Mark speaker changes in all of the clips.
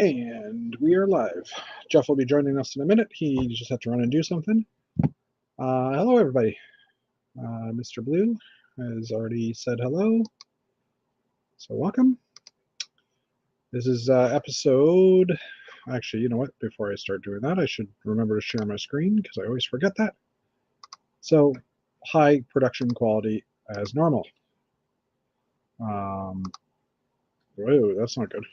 Speaker 1: And we are live. Jeff will be joining us in a minute. He just had to run and do something. Hello, everybody. Mr. Blue has already said hello. So welcome. This is episode... Actually, you know what? Before I start doing that, I should remember to share my screen because I always forget that. So, high production quality as normal. Whoa, that's not good.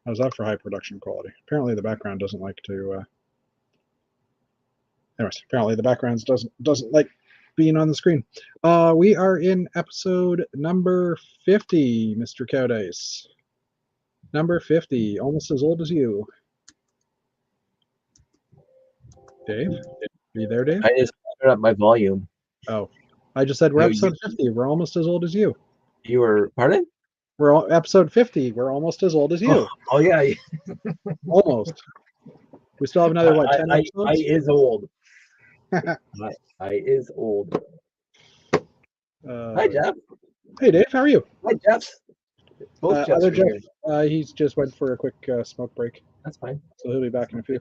Speaker 1: How's that for high production quality? Apparently the background doesn't like to... Anyways, apparently the background doesn't like being on the screen. We are in episode number 50, Mr. Cowdice. Number 50, almost as old as you. Dave? Are you there, Dave?
Speaker 2: I just turned up my volume.
Speaker 1: Oh, I just said we're episode 50. We're almost as old as you.
Speaker 2: You were, pardon?
Speaker 1: We're episode 50. We're almost as old as you.
Speaker 2: Oh yeah.
Speaker 1: Almost. We still have another, 10 episodes?
Speaker 2: I is old. I is old. Hi, Jeff.
Speaker 1: Hey, Dave. How are you?
Speaker 2: Hi, Jeff. Both Jeffs
Speaker 1: other Jeff, he's just went for a quick smoke break.
Speaker 2: That's fine.
Speaker 1: So he'll be back in a few.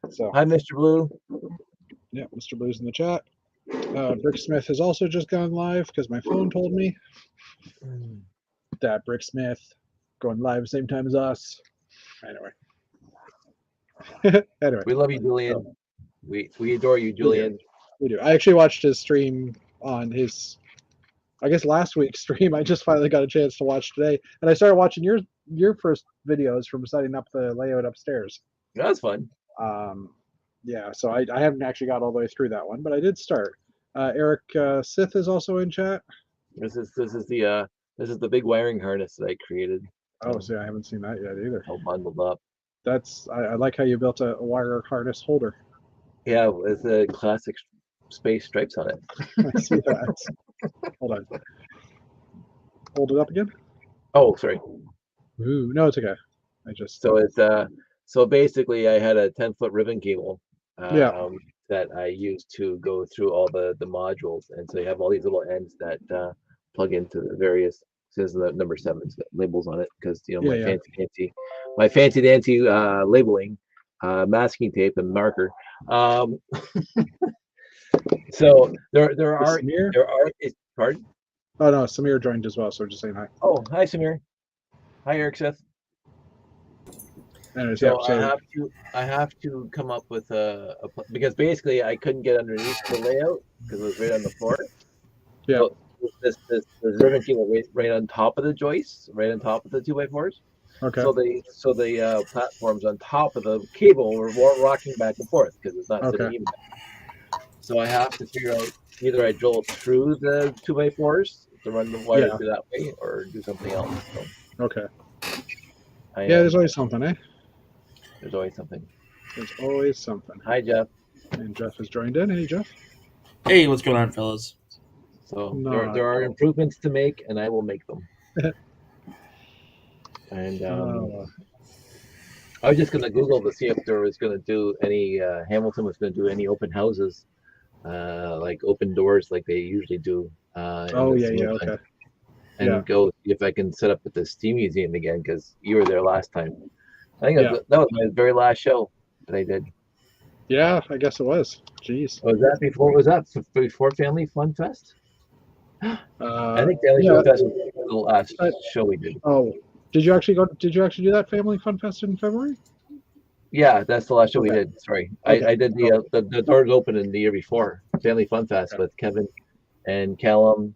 Speaker 1: So.
Speaker 2: Hi, Mr. Blue.
Speaker 1: Yeah, Mr. Blue's in the chat. Bricksmith has also just gone live because my phone told me that Bricksmith going live same time as us. Anyway.
Speaker 2: We love you, Julian. So, we adore you, Julian.
Speaker 1: We do. I actually watched his stream on his, I guess, last week's stream. I just finally got a chance to watch today, and I started watching your first videos from setting up the layout upstairs.
Speaker 2: That was fun.
Speaker 1: Yeah, so I haven't actually got all the way through that one, but I did start. Eric Sith is also in chat.
Speaker 2: This is the big wiring harness that I created.
Speaker 1: Oh, see, I haven't seen that yet either.
Speaker 2: All bundled up.
Speaker 1: That's I like how you built a wire harness holder.
Speaker 2: Yeah, with the classic space stripes on it.
Speaker 1: I see that. Hold on. Hold it up again.
Speaker 2: Oh, sorry.
Speaker 1: Ooh, no, it's okay. I just
Speaker 2: so it's so basically I had a 10-foot ribbon cable that I used to go through all the modules, and so you have all these little ends that plug into the various. Says the number 7 labels on it because my fancy dancy labeling, masking tape and marker. So there are pardon?
Speaker 1: Oh no, Samir joined as well, so we're just saying hi.
Speaker 2: Oh, hi Samir. Hi Eric Seth.
Speaker 1: Anyways,
Speaker 2: so I have to come up with a because basically I couldn't get underneath the layout because it was right on the floor.
Speaker 1: Yeah.
Speaker 2: So this ribbon cable right on top of the joists, right on top of the 2x4s.
Speaker 1: Okay.
Speaker 2: So the platforms on top of the cable were rocking back and forth because it's not sitting even. So I have to figure out either I drill through the 2x4s to run the wire through that way, or do something else. So,
Speaker 1: okay. There's always something, eh?
Speaker 2: There's always something.
Speaker 1: There's always something.
Speaker 2: Hi, Jeff.
Speaker 1: And Jeff has joined in. Hey, Jeff.
Speaker 3: Hey, what's going on, fellas?
Speaker 2: So there are improvements to make, and I will make them. And I was just going to Google to see if there was going to do any, Hamilton was going to do any open houses, like open doors like they usually do.
Speaker 1: Okay.
Speaker 2: And go see if I can set up at the Steam Museum again, because you were there last time. I think that was my very last show that I did.
Speaker 1: Yeah, I guess it was. Jeez.
Speaker 2: Was that before Family Fun Fest? I think Family Fun Fest was the last show we did.
Speaker 1: Oh, did you actually do that Family Fun Fest in February?
Speaker 2: Yeah, that's the last show we did. Sorry, I did the doors open in the year before Family Fun Fest with Kevin and Callum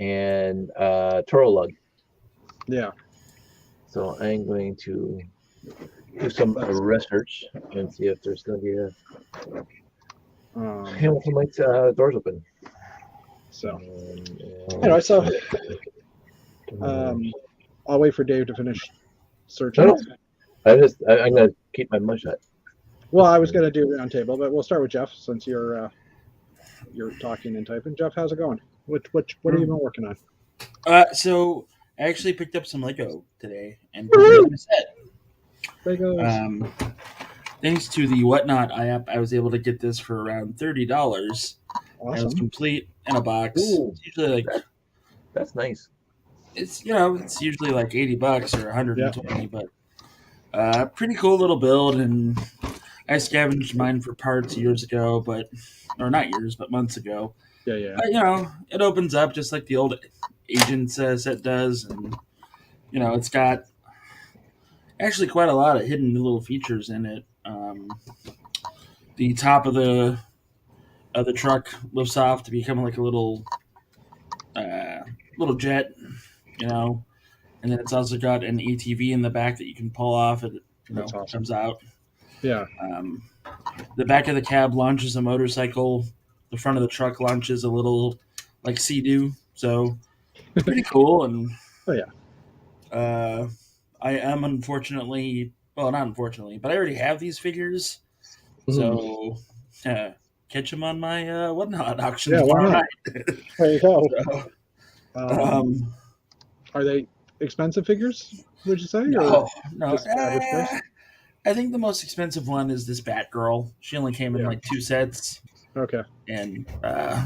Speaker 2: and Turolug.
Speaker 1: Yeah.
Speaker 2: So I'm going to do some research and see if there's going to be a Hamilton Lights doors open.
Speaker 1: So anyway, I'll wait for Dave to finish searching.
Speaker 2: I'm going to keep my mouth shut.
Speaker 1: Well, I was going to do roundtable, but we'll start with Jeff since you're talking and typing. Jeff, how's it going? What have you been working on?
Speaker 3: So I actually picked up some Lego today and put it in a set.
Speaker 1: Legos.
Speaker 3: Thanks to the Whatnot app, I was able to get this for around $30.
Speaker 1: Awesome.
Speaker 3: And it was complete in a box.
Speaker 2: Ooh,
Speaker 3: usually
Speaker 2: that's nice.
Speaker 3: it's it's usually like $80 or 120, but pretty cool little build. And I scavenged mine for parts years ago, or not years, but months ago.
Speaker 1: Yeah.
Speaker 3: But it opens up just like the old Agents set does, and it's got actually quite a lot of hidden little features in it. The top of the truck lifts off to become like a little jet, and then it's also got an ATV in the back that you can pull off. It
Speaker 1: That's awesome.
Speaker 3: comes out.
Speaker 1: Yeah.
Speaker 3: The back of the cab launches a motorcycle. The front of the truck launches a little like Sea-Doo. So pretty cool. And I am unfortunately, well, not unfortunately, but I already have these figures. So catch them on my Whatnot auction tomorrow night.
Speaker 1: There you go.
Speaker 3: So,
Speaker 1: are they expensive figures, would you say?
Speaker 3: No. I think the most expensive one is this Batgirl. She only came in like 2 sets.
Speaker 1: Okay.
Speaker 3: And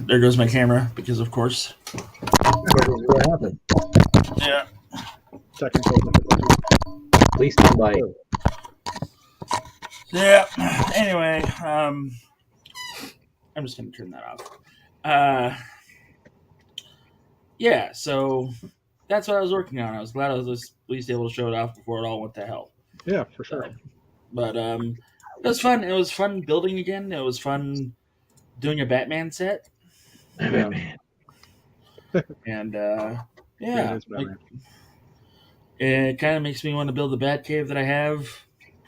Speaker 3: there goes my camera, because of course.
Speaker 2: What happened?
Speaker 3: Yeah.
Speaker 1: Technical.
Speaker 2: Please stand by.
Speaker 3: Yeah. Anyway, I'm just gonna turn that off. Yeah. So that's what I was working on. I was glad I was at least able to show it off before it all went to hell.
Speaker 1: Yeah, for sure.
Speaker 3: But it was fun. It was fun building again. It was fun doing a Batman set.
Speaker 2: Batman.
Speaker 3: And
Speaker 1: Yeah,
Speaker 3: it kind of makes me want to build the Batcave that I have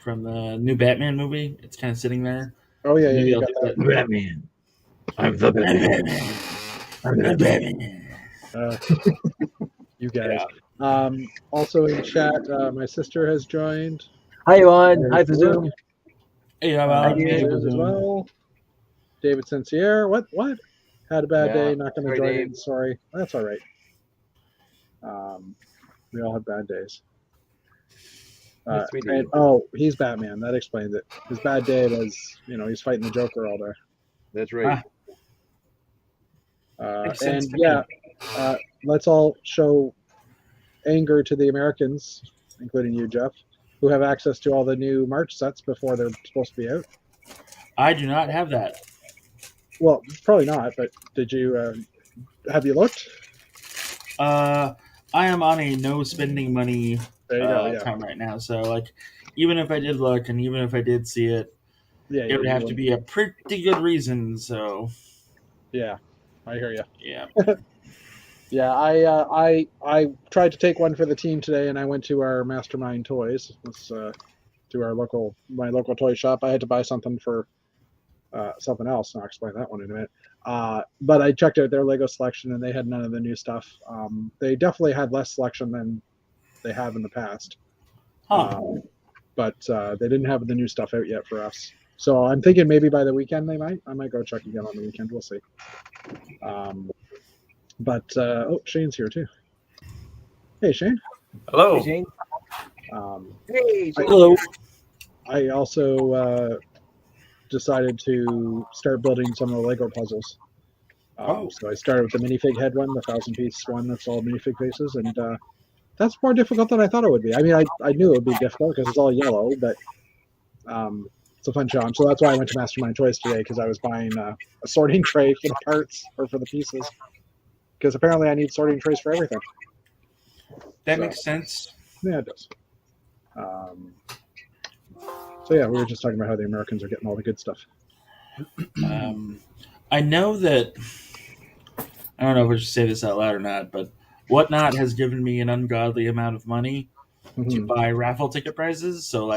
Speaker 3: from the new Batman movie. It's kind of sitting there.
Speaker 1: Oh yeah,
Speaker 3: Maybe
Speaker 1: you
Speaker 3: I'll
Speaker 1: got
Speaker 3: do
Speaker 1: that.
Speaker 2: Batman. I'm the Batman.
Speaker 3: I'm the Batman.
Speaker 1: You guys. Yeah. Also in chat, my sister has joined.
Speaker 2: Hi, Yvonne. Hi, Zoom.
Speaker 3: Hey, Yvonne.
Speaker 1: As well. David Sincere. What? Had a bad day. Not going to join in. Sorry. That's all right. We all have bad days. He's Batman. That explains it. His bad day was, he's fighting the Joker all day.
Speaker 2: That's right.
Speaker 1: Let's all show anger to the Americans, including you, Jeff, who have access to all the new March sets before they're supposed to be out.
Speaker 3: I do not have that.
Speaker 1: Well, probably not, but did you, have you looked?
Speaker 3: I am on a no spending money time right now. So, like, even if I did look and even if I did see it, it would have to be a pretty good reason. So,
Speaker 1: yeah, I hear you.
Speaker 3: Yeah.
Speaker 1: Yeah, I tried to take one for the team today, and I went to our Mastermind Toys. To my local toy shop. I had to buy something for something else, and I'll explain that one in a minute. But I checked out their Lego selection, and they had none of the new stuff. They definitely had less selection than they have in the past. But they didn't have the new stuff out yet for us. So I'm thinking maybe by the weekend I might go check again on the weekend. We'll see. Shane's here too. Hey, Shane.
Speaker 4: Hello.
Speaker 2: Hey, Shane.
Speaker 3: Hello.
Speaker 1: I also decided to start building some of the Lego puzzles. So I started with the minifig head one, the 1,000-piece one that's all minifig faces, and that's more difficult than I thought it would be. I mean, I knew it would be difficult because it's all yellow, but it's a fun challenge. So that's why I went to Mastermind Toys today, because I was buying a sorting tray for the parts or for the pieces. Because apparently I need sorting trays for everything.
Speaker 3: That makes sense.
Speaker 1: Yeah, it does. We were just talking about how the Americans are getting all the good stuff.
Speaker 3: I know that, I don't know if I should say this out loud or not, but Whatnot has given me an ungodly amount of money to buy raffle ticket prizes. So,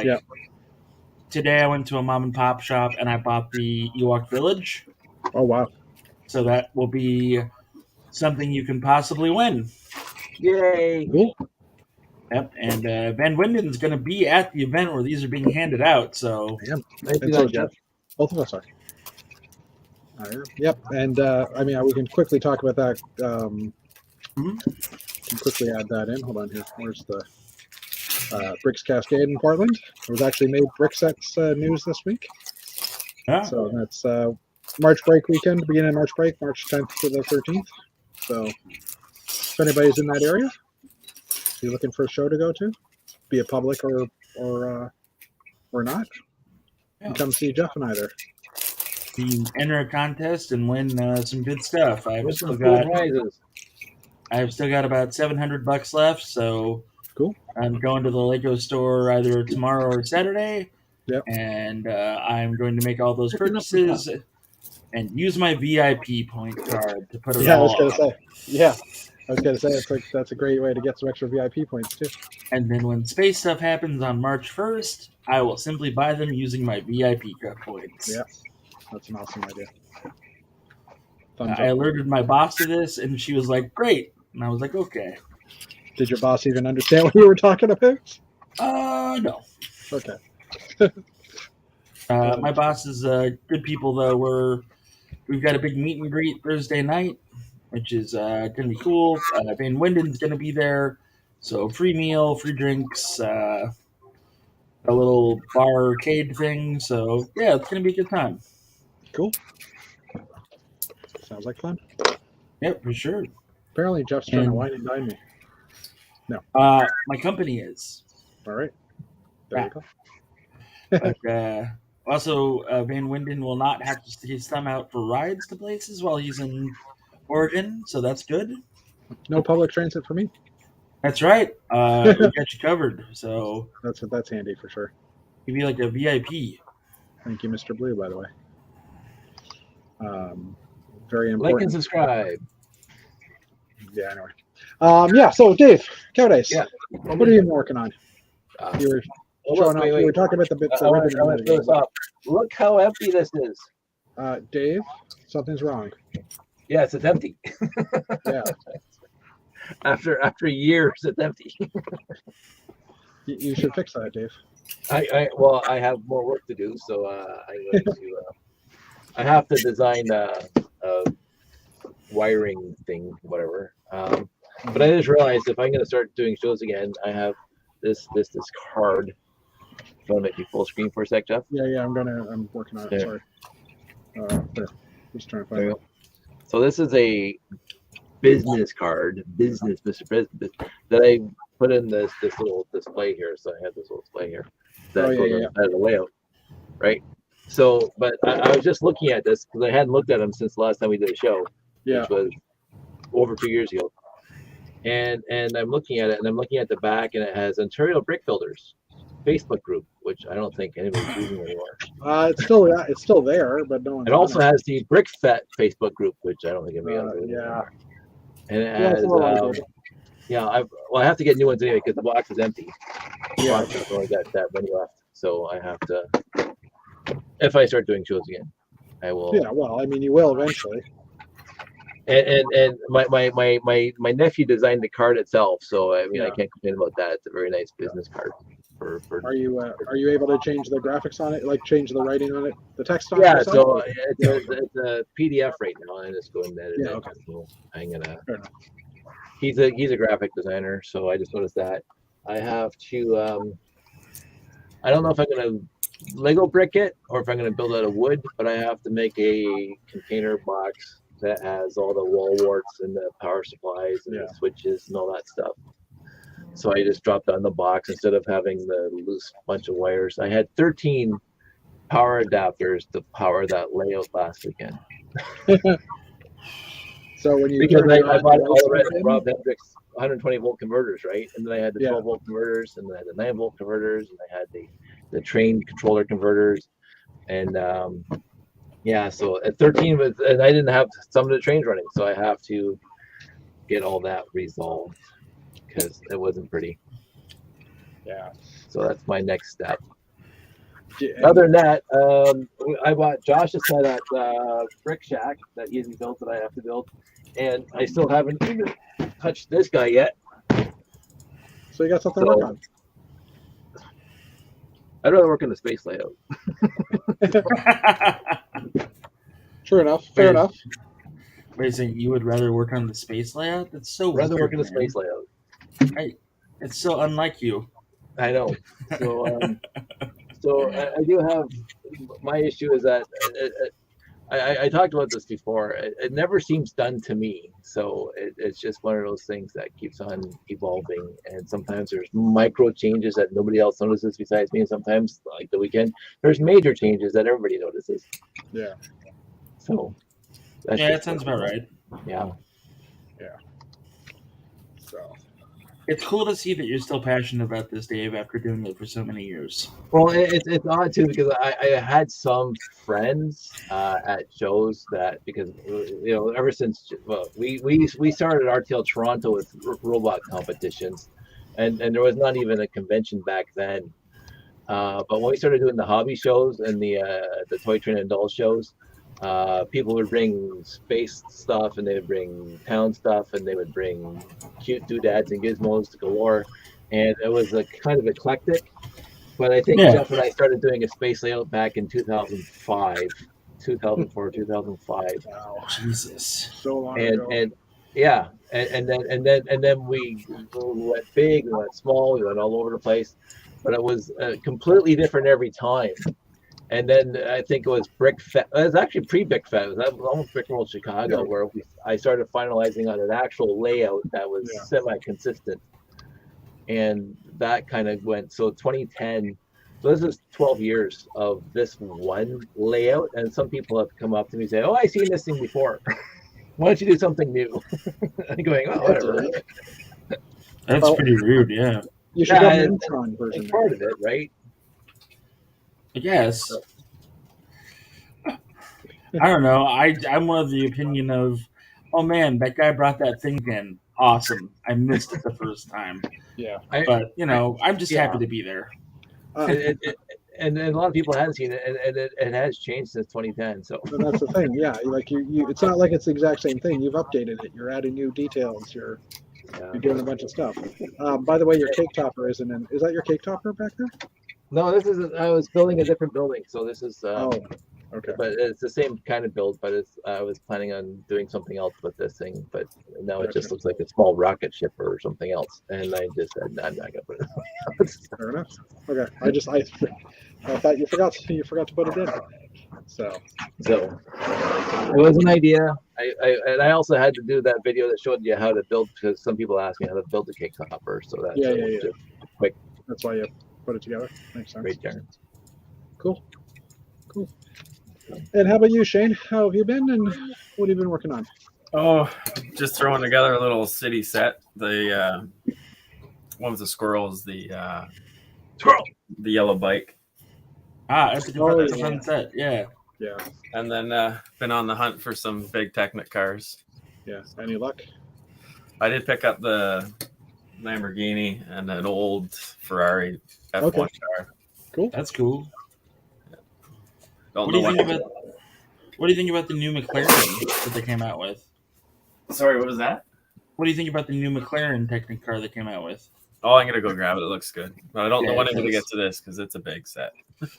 Speaker 3: today I went to a mom and pop shop and I bought the Ewok Village.
Speaker 1: Oh, wow.
Speaker 3: So that will be something you can possibly win.
Speaker 2: Yay!
Speaker 1: Cool.
Speaker 3: Yep, and Van Winden's going to be at the event where these are being handed out. So,
Speaker 1: Jeff. Both of us are. Yep, and we can quickly talk about that. Can quickly add that in. Hold on here. Where's the Bricks Cascade in Portland? It was actually made Brick Sets news this week.
Speaker 3: Yeah.
Speaker 1: So that's March break weekend, beginning of March break, March 10th to the 13th. So if anybody's in that area, You looking for a show to go to, be it public or not?
Speaker 3: Yeah.
Speaker 1: Come see Jeff and I there.
Speaker 3: You enter a contest and win some good stuff.
Speaker 2: With some cool prizes.
Speaker 3: I've still got about $700 left, so
Speaker 1: cool.
Speaker 3: I'm going to the Lego store either tomorrow or Saturday.
Speaker 1: Yep.
Speaker 3: And I'm going to make all those purchases and use my VIP point card to put it all on.
Speaker 1: I was gonna say that's a great way to get some extra VIP points too.
Speaker 3: And then when space stuff happens on March 1st, I will simply buy them using my VIP points.
Speaker 1: Yeah, that's an awesome idea.
Speaker 3: I alerted my boss to this, and she was like, "Great," and I was like, "Okay."
Speaker 1: Did your boss even understand what you were talking about?
Speaker 3: No.
Speaker 1: Okay.
Speaker 3: My boss is good people though. We've got a big meet and greet Thursday night, which is going to be cool. Van Winden's going to be there, so free meal, free drinks, a little bar arcade thing. So yeah, it's going to be a good time.
Speaker 1: Cool. Sounds like fun.
Speaker 3: Yep, for sure.
Speaker 1: Apparently, Jeff's trying to wine and dine me. No.
Speaker 3: My company is.
Speaker 1: All right. There you go.
Speaker 3: But also, Van Winden will not have to take his thumb out for rides to places while he's in Oregon, so that's good.
Speaker 1: No public transit for me.
Speaker 3: That's right. We got you covered. So
Speaker 1: that's handy for sure.
Speaker 3: You'd be like a VIP.
Speaker 1: Thank you, Mr. Blue, by the way. Very important.
Speaker 2: Like and subscribe.
Speaker 1: Yeah, anyway. So Dave, Cowdays.
Speaker 2: Yeah.
Speaker 1: What are you working on? You were showing off. We were talking about the bits of ribbon.
Speaker 2: Look how empty this is.
Speaker 1: Dave, something's wrong.
Speaker 2: Yes, it's empty.
Speaker 1: Yeah.
Speaker 2: After years, it's empty.
Speaker 1: You should fix that, Dave.
Speaker 2: I have more work to do, so I'm going to. I have to design a wiring thing, whatever. But I just realized if I'm going to start doing shows again, I have this card. Do you want to make me full screen for a sec, Jeff?
Speaker 1: Yeah. I'm working on it.
Speaker 2: There.
Speaker 1: Sorry. There. Just trying to find it.
Speaker 2: So this is a business card, Mr. President, that I put in this little display here. So I have this little display here. That has a layout, right? So, but I was just looking at this because I hadn't looked at them since the last time we did a show, which was over 2 years ago. And I'm looking at it, and I'm looking at the back, and it has Ontario Brick Builders Facebook group, which I don't think anybody's using anymore.
Speaker 1: It's still there, but no one.
Speaker 2: It also has the Brick Fet Facebook group, which I don't think anybody else uses.
Speaker 1: Yeah.
Speaker 2: And it has I have to get new ones anyway because the box is empty. The box has only got that many left, so I have to. If I start doing shows again, I will.
Speaker 1: Yeah, well, I mean, you will eventually.
Speaker 2: And my nephew designed the card itself, so I mean I can't complain about that. It's a very nice business card. Are
Speaker 1: you able to change the graphics on it, like change the writing on it, the text on it?
Speaker 2: Yeah, so it's a PDF right now, and it's going to edit it.
Speaker 1: Okay.
Speaker 2: So I'm gonna. He's a graphic designer, so I just noticed that I have to. I don't know if I'm gonna Lego brick it or if I'm gonna build out of wood, but I have to make a container box that has all the wall warts and the power supplies and the switches and all that stuff. So I just dropped on the box instead of having the loose bunch of wires. I had 13 power adapters to power that layout last weekend.
Speaker 1: So when you
Speaker 2: I bought all the rest of Rob Hendricks 120 volt converters, right? And then I had the 12 volt converters, and then I had the 9 volt converters, and I had the train controller converters, and so at 13 and I didn't have some of the trains running, so I have to get all that resolved because it wasn't pretty.
Speaker 1: Yeah.
Speaker 2: So that's my next step.
Speaker 1: Yeah.
Speaker 2: Other than that, I bought Josh's set at Brick Shack that he hasn't built that I have to build, and I still haven't even touched this guy yet.
Speaker 1: So you got something to work on.
Speaker 2: I'd rather work on the space layout.
Speaker 1: True enough. Fair enough.
Speaker 3: Wait a second, you would rather work on the space layout? That's so
Speaker 2: rather
Speaker 3: weird,
Speaker 2: work on the space layout.
Speaker 3: It's so unlike you.
Speaker 2: I know. So, so I do have. My issue is that I talked about this before. It never seems done to me. So it's just one of those things that keeps on evolving. And sometimes there's micro changes that nobody else notices besides me. And sometimes, like the weekend, there's major changes that everybody notices.
Speaker 1: Yeah.
Speaker 2: So
Speaker 3: that sounds about right.
Speaker 2: Yeah.
Speaker 1: Yeah. So
Speaker 3: it's cool to see that you're still passionate about this, Dave, after doing it for so many years.
Speaker 2: Well, it's odd too because I had some friends at shows that because ever since we started RTL Toronto with robot competitions, and there was not even a convention back then. But when we started doing the hobby shows and the Toy Train and Doll shows, people would bring space stuff and they would bring town stuff and they would bring cute doodads and gizmos galore, and it was a kind of eclectic. But I think Jeff and I started doing a space layout back in 2004, 2005.
Speaker 1: Wow,
Speaker 3: Jesus,
Speaker 1: so long ago.
Speaker 2: And then we went big, we went small, we went all over the place, but it was completely different every time. And then I think it was Brick Fest. It was actually pre-Brick Fest. It was almost Brick World Chicago, where I started finalizing on an actual layout that was semi-consistent. And that kind of went, so 2010, so this is 12 years of this one layout. And some people have come up to me and say, oh, I've seen this thing before. Why don't you do something new? I'm going, oh, whatever.
Speaker 3: That's pretty rude, yeah.
Speaker 1: You should have an Intron version.
Speaker 2: It's part of it, right?
Speaker 3: I guess. I don't know. I'm one of the opinion of, oh man, that guy brought that thing in. Awesome. I missed it the first time.
Speaker 1: Yeah.
Speaker 3: But, I'm just happy to be there.
Speaker 2: And a lot of people haven't seen it, and it has changed since 2010. So
Speaker 1: and that's the thing, yeah. Like you, it's not like it's the exact same thing. You've updated it. You're adding new details. You're doing a bunch of stuff. By the way, your cake topper isn't in. Is that your cake topper back there?
Speaker 2: No, this is. I was building a different building, so this is.
Speaker 1: Okay.
Speaker 2: But it's the same kind of build, but I was planning on doing something else with this thing, but now it just looks like a small rocket ship or something else, and I just said, no, I'm not gonna put it.
Speaker 1: Fair enough. Okay. I thought you forgot to put it in. So
Speaker 2: it was an idea. I also had to do that video that showed you how to build, because some people ask me how to build a cake topper, so that's just quick.
Speaker 1: That's why you put it together. Makes sense.
Speaker 2: Great turn.
Speaker 1: Cool. And how about you, Shane? How have you been, and what have you been working on?
Speaker 4: Oh, just throwing together a little city set. The one with the squirrels, the yellow bike.
Speaker 3: That's a fun set. Yeah.
Speaker 1: Yeah.
Speaker 4: And then been on the hunt for some big Technic cars.
Speaker 1: Yeah. Any luck?
Speaker 4: I did pick up the Lamborghini and an old Ferrari F1 car.
Speaker 1: Cool.
Speaker 3: That's cool.
Speaker 4: What do
Speaker 3: you think about the new McLaren that they came out with?
Speaker 4: Sorry, what was that?
Speaker 3: What do you think about the new McLaren Technic car they came out with?
Speaker 4: Oh, I'm gonna go grab it. It looks good, but I don't want to get to this because it's a big set.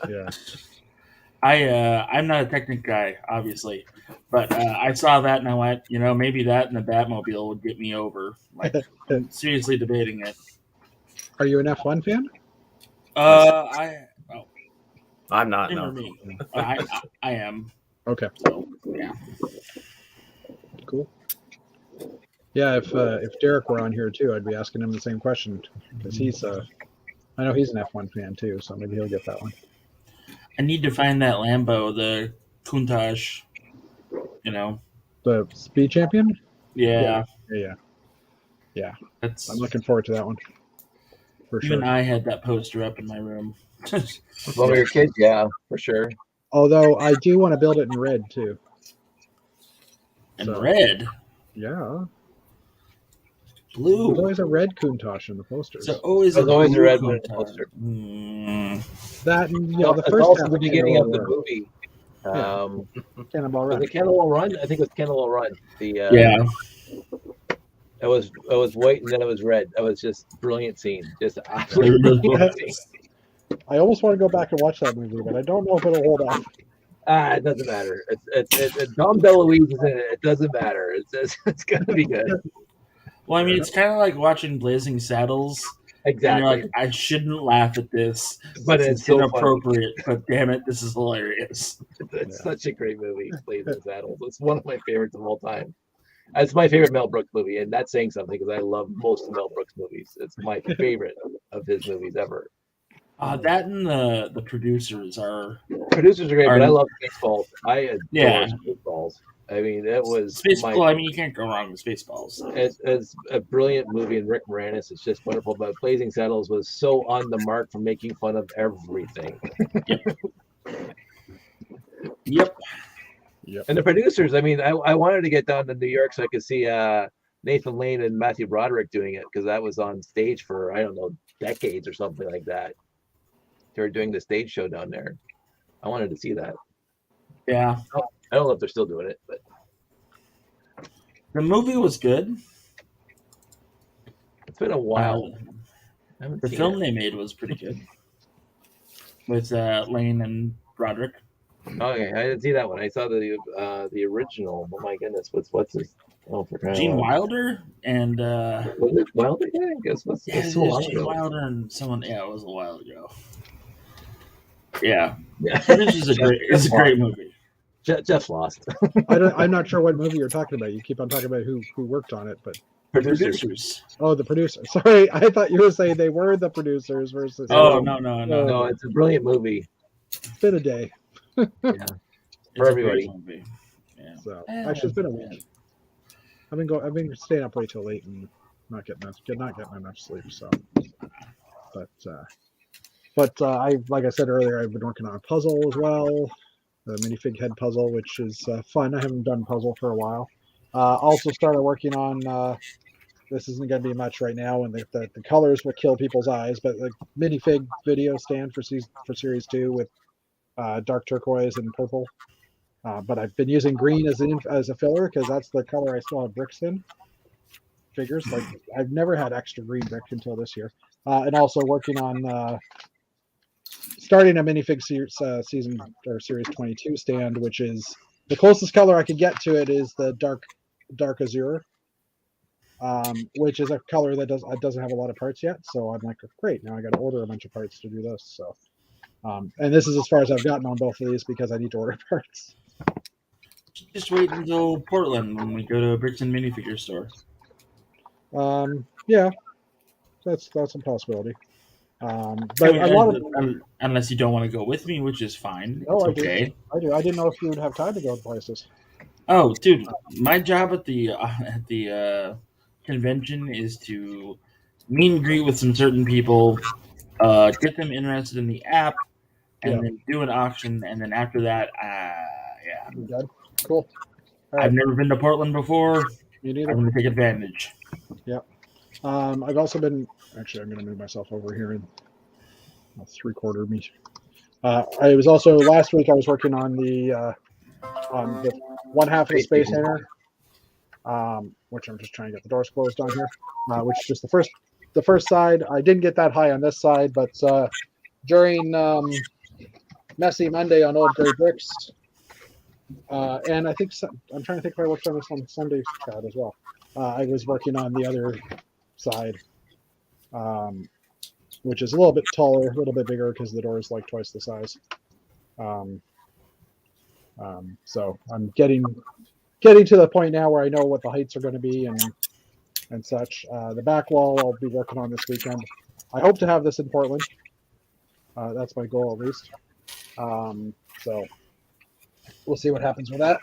Speaker 1: Yeah.
Speaker 3: I'm not a Technic guy, obviously, but I saw that and I went, maybe that and the Batmobile would get me over. Like, seriously debating it.
Speaker 1: Are you an F1 fan?
Speaker 4: I'm not. No.
Speaker 3: Me. I am.
Speaker 1: Okay.
Speaker 3: So, yeah.
Speaker 1: Cool. Yeah, if Derek were on here too, I'd be asking him the same question, because I know he's an F1 fan too, so maybe he'll get that one.
Speaker 3: I need to find that Lambo, the Countach.
Speaker 1: The Speed Champion.
Speaker 3: Yeah.
Speaker 1: I'm looking forward to that one. For sure.
Speaker 3: Even I had that poster up in my room.
Speaker 2: When we were kids, yeah, for sure.
Speaker 1: Although I do want to build it in red too.
Speaker 3: In red?
Speaker 1: Yeah.
Speaker 3: Blue.
Speaker 1: There's always a red Countach in the posters.
Speaker 3: So always a red poster.
Speaker 1: That the
Speaker 2: it's
Speaker 1: first
Speaker 2: also
Speaker 1: half
Speaker 2: the beginning of the movie.
Speaker 1: Cannonball Run.
Speaker 2: Was it Cannonball Run? I think it was Cannonball Run. It was white and then it was red. That was just brilliant scene. Just absolutely brilliant scene.
Speaker 1: I almost want to go back and watch that movie, but I don't know if it'll hold up.
Speaker 2: It doesn't matter. It's Dom DeLuise is in it. It doesn't matter. It's gonna be good.
Speaker 3: Well, I mean, it's kind of like watching Blazing Saddles,
Speaker 2: Exactly.
Speaker 3: And you're like, I shouldn't laugh at this,
Speaker 2: but
Speaker 3: it's
Speaker 2: it's so
Speaker 3: inappropriate. But damn it, this is hilarious.
Speaker 2: It's such a great movie, Blazing Saddles. It's one of my favorites of all time. It's my favorite Mel Brooks movie, and that's saying something because I love most of Mel Brooks movies. It's my favorite of his movies ever.
Speaker 3: That and the producers are.
Speaker 2: Producers are great, but I love Spaceballs. I adore Spaceballs. I mean, it was
Speaker 3: Spaceball. I mean, you can't go wrong with Spaceballs.
Speaker 2: It's a brilliant movie, and Rick Moranis is just wonderful. But Blazing Saddles was so on the mark for making fun of everything.
Speaker 3: Yep.
Speaker 2: And the producers, I mean, I wanted to get down to New York so I could see Nathan Lane and Matthew Broderick doing it because that was on stage for, I don't know, decades or something like that. They were doing the stage show down there. I wanted to see that.
Speaker 3: Yeah.
Speaker 2: I don't know if they're still doing it, but
Speaker 3: the movie was good.
Speaker 2: It's been a while.
Speaker 3: The film they made was pretty good with Lane and Broderick.
Speaker 2: Okay, I didn't see that one. I saw the original. Oh my goodness, what's his? Oh,
Speaker 3: Gene Wilder and
Speaker 2: was it Wilder? Yeah, I guess it's so long
Speaker 3: Gene
Speaker 2: ago.
Speaker 3: Wilder and someone. Yeah, it was a while ago. Yeah,
Speaker 2: yeah.
Speaker 3: This is a great movie.
Speaker 2: Jeff's lost.
Speaker 1: I'm not sure what movie you're talking about. You keep on talking about who worked on it, but
Speaker 3: producers.
Speaker 1: Oh, the producer. Sorry, I thought you were saying they were the producers versus.
Speaker 3: Oh no!
Speaker 2: It's a brilliant movie.
Speaker 1: It's been a day.
Speaker 2: Yeah, for everybody.
Speaker 1: Yeah. So actually, it's been a week. I've been staying up way till late and not getting enough sleep. So, but I like I said earlier, I've been working on a puzzle as well, the minifig head puzzle, which is fun. I haven't done puzzle for a while. Also started working on. This isn't going to be much right now, and the colors will kill people's eyes. But the minifig video stand for series 2 with dark turquoise and purple. But I've been using green as a filler because that's the color I still have bricks in. Figures like I've never had extra green brick until this year, and also working on starting a minifig season or series 22 stand, which is the closest color I could get to it is the dark azure, which is a color that doesn't have a lot of parts yet. So I'm like, great, now I got to order a bunch of parts to do this. So. And this is as far as I've gotten on both of these because I need to order parts.
Speaker 3: Just wait until Portland when we go to a Bricks and Minifigure store.
Speaker 1: Yeah, that's a possibility. But
Speaker 3: I mean,
Speaker 1: a lot of
Speaker 3: unless you don't want to go with me, which is fine.
Speaker 1: No,
Speaker 3: it's okay.
Speaker 1: I do. I didn't know if you would have time to go to places.
Speaker 3: Oh, dude, my job at the convention is to meet and greet with some certain people. Get them interested in the app, and then do an auction, and then after that, yeah.
Speaker 1: Good. Cool.
Speaker 3: I've never been to Portland before.
Speaker 1: Me neither.
Speaker 3: I'm going to take advantage.
Speaker 1: Yep. I've also been. Actually, I'm going to move myself over here in a 3/4 me. I was also last week. I was working on the one half of the Space Center, which I'm just trying to get the doors closed on here. Which is just the first side. I didn't get that high on this side, but during Messy Monday on Old Gray Bricks, and I think I'm trying to think if I worked on this on Sunday's chat as well. I was working on the other side, which is a little bit taller, a little bit bigger because the door is like twice the size. So I'm getting to the point now where I know what the heights are going to be and such. The back wall I'll be working on this weekend. I hope to have this in Portland. That's my goal at least. So we'll see what happens with that.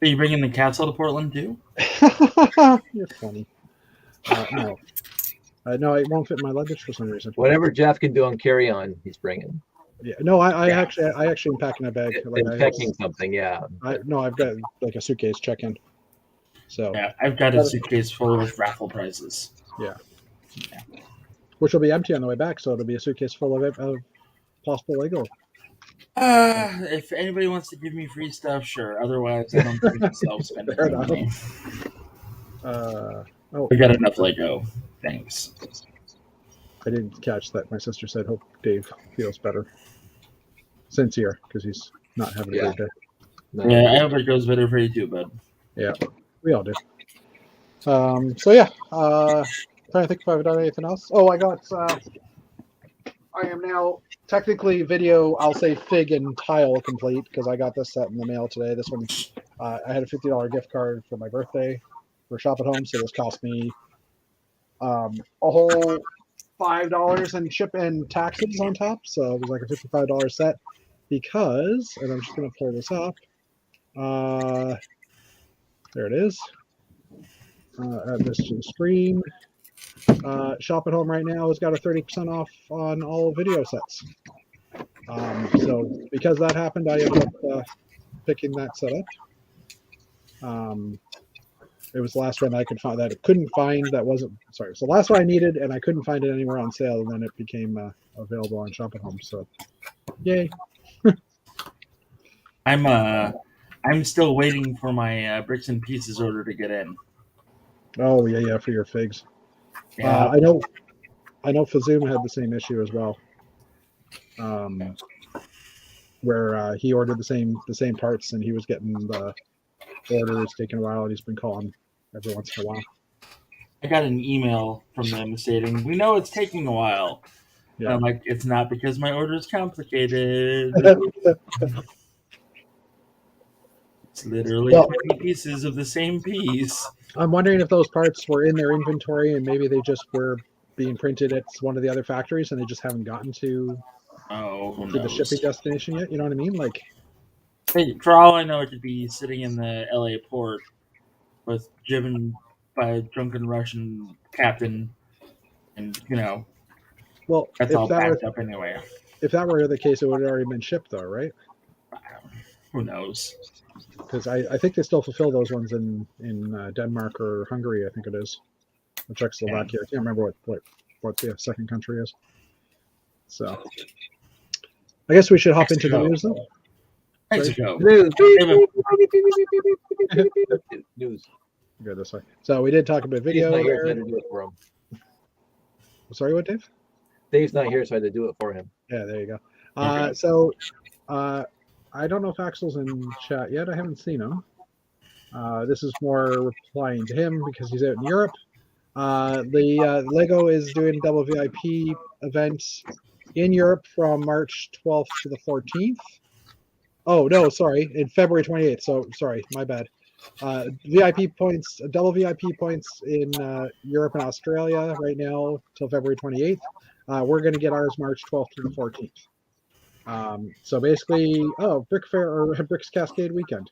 Speaker 3: Are you bringing the castle to Portland too?
Speaker 1: You're funny. No. No, it won't fit in my luggage for some reason.
Speaker 2: Whatever Jeff can do on carry-on, he's bringing.
Speaker 1: Yeah, no, I actually am packing a bag.
Speaker 2: Packing something, yeah.
Speaker 1: I've got like a suitcase check-in. So
Speaker 3: yeah, I've got a suitcase full of raffle prizes.
Speaker 1: Yeah. Which will be empty on the way back, so it'll be a suitcase full of possible Lego.
Speaker 3: If anybody wants to give me free stuff, sure. Otherwise, I don't think myself spending money. We got enough Lego. Thanks.
Speaker 1: I didn't catch that. My sister said, "Hope Dave feels better." Sincere, because he's not having a great day.
Speaker 3: Yeah, I hope it goes better for you too, bud.
Speaker 1: Yeah, we all do. So yeah, trying to think if I've done anything else. Oh, I got. I am now technically video. I'll say fig and tile complete because I got this set in the mail today. This one, I had a $50 gift card for my birthday for Shop at Home, so this cost me a whole $5 in ship and taxes on top. So it was like a $55 set because, and I'm just gonna pull this up. There it is. Add this to the screen. Shop at Home right now has got a 30% off on all video sets. So because that happened, I ended up picking that set up. It was the last one I could find that I couldn't find that wasn't sorry. So the last one I needed and I couldn't find it anywhere on sale, and then it became available on Shop at Home. So, yay!
Speaker 3: I'm still waiting for my bricks and pieces order to get in.
Speaker 1: Oh yeah, for your figs.
Speaker 3: Yeah.
Speaker 1: I know Fazoom had the same issue as well, where he ordered the same parts and he was getting the orders taking a while, and he's been calling every once in a while.
Speaker 3: I got an email from them stating, "We know it's taking a while."
Speaker 1: Yeah.
Speaker 3: And I'm like, "It's not because my order is complicated. It's literally 20 pieces of the same piece."
Speaker 1: I'm wondering if those parts were in their inventory and maybe they just were being printed at one of the other factories and they just haven't gotten to the shipping destination yet. You know what I mean? Like,
Speaker 3: hey, for all I know, it could be sitting in the LA port, with driven by a drunken Russian captain, and
Speaker 1: well,
Speaker 3: that's all backed up anyway.
Speaker 1: If that were the case, it would have already been shipped, though, right?
Speaker 3: Who knows?
Speaker 1: Because I think they still fulfill those ones in Denmark or Hungary. I think it is. Or Czechoslovakia. I can't remember what the second country is. So, I guess we should hop into the news, though.
Speaker 3: Mexico.
Speaker 2: News.
Speaker 1: Go this way. So we did talk about video.
Speaker 2: Dave's not here, so I had to do it for him.
Speaker 1: Sorry, what, Dave?
Speaker 2: Dave's not here, so I had to do it for him.
Speaker 1: Yeah, there you go. Okay. So, I don't know if Axel's in chat yet. I haven't seen him. This is more replying to him because he's out in Europe. The Lego is doing double VIP events in Europe from March 12th to the 14th. Oh, no, sorry, in February 28th. So, sorry, my bad. VIP points, double VIP points in Europe and Australia right now till February 28th. We're going to get ours March 12th to the 14th. So basically, Brick Fair or Bricks Cascade weekend.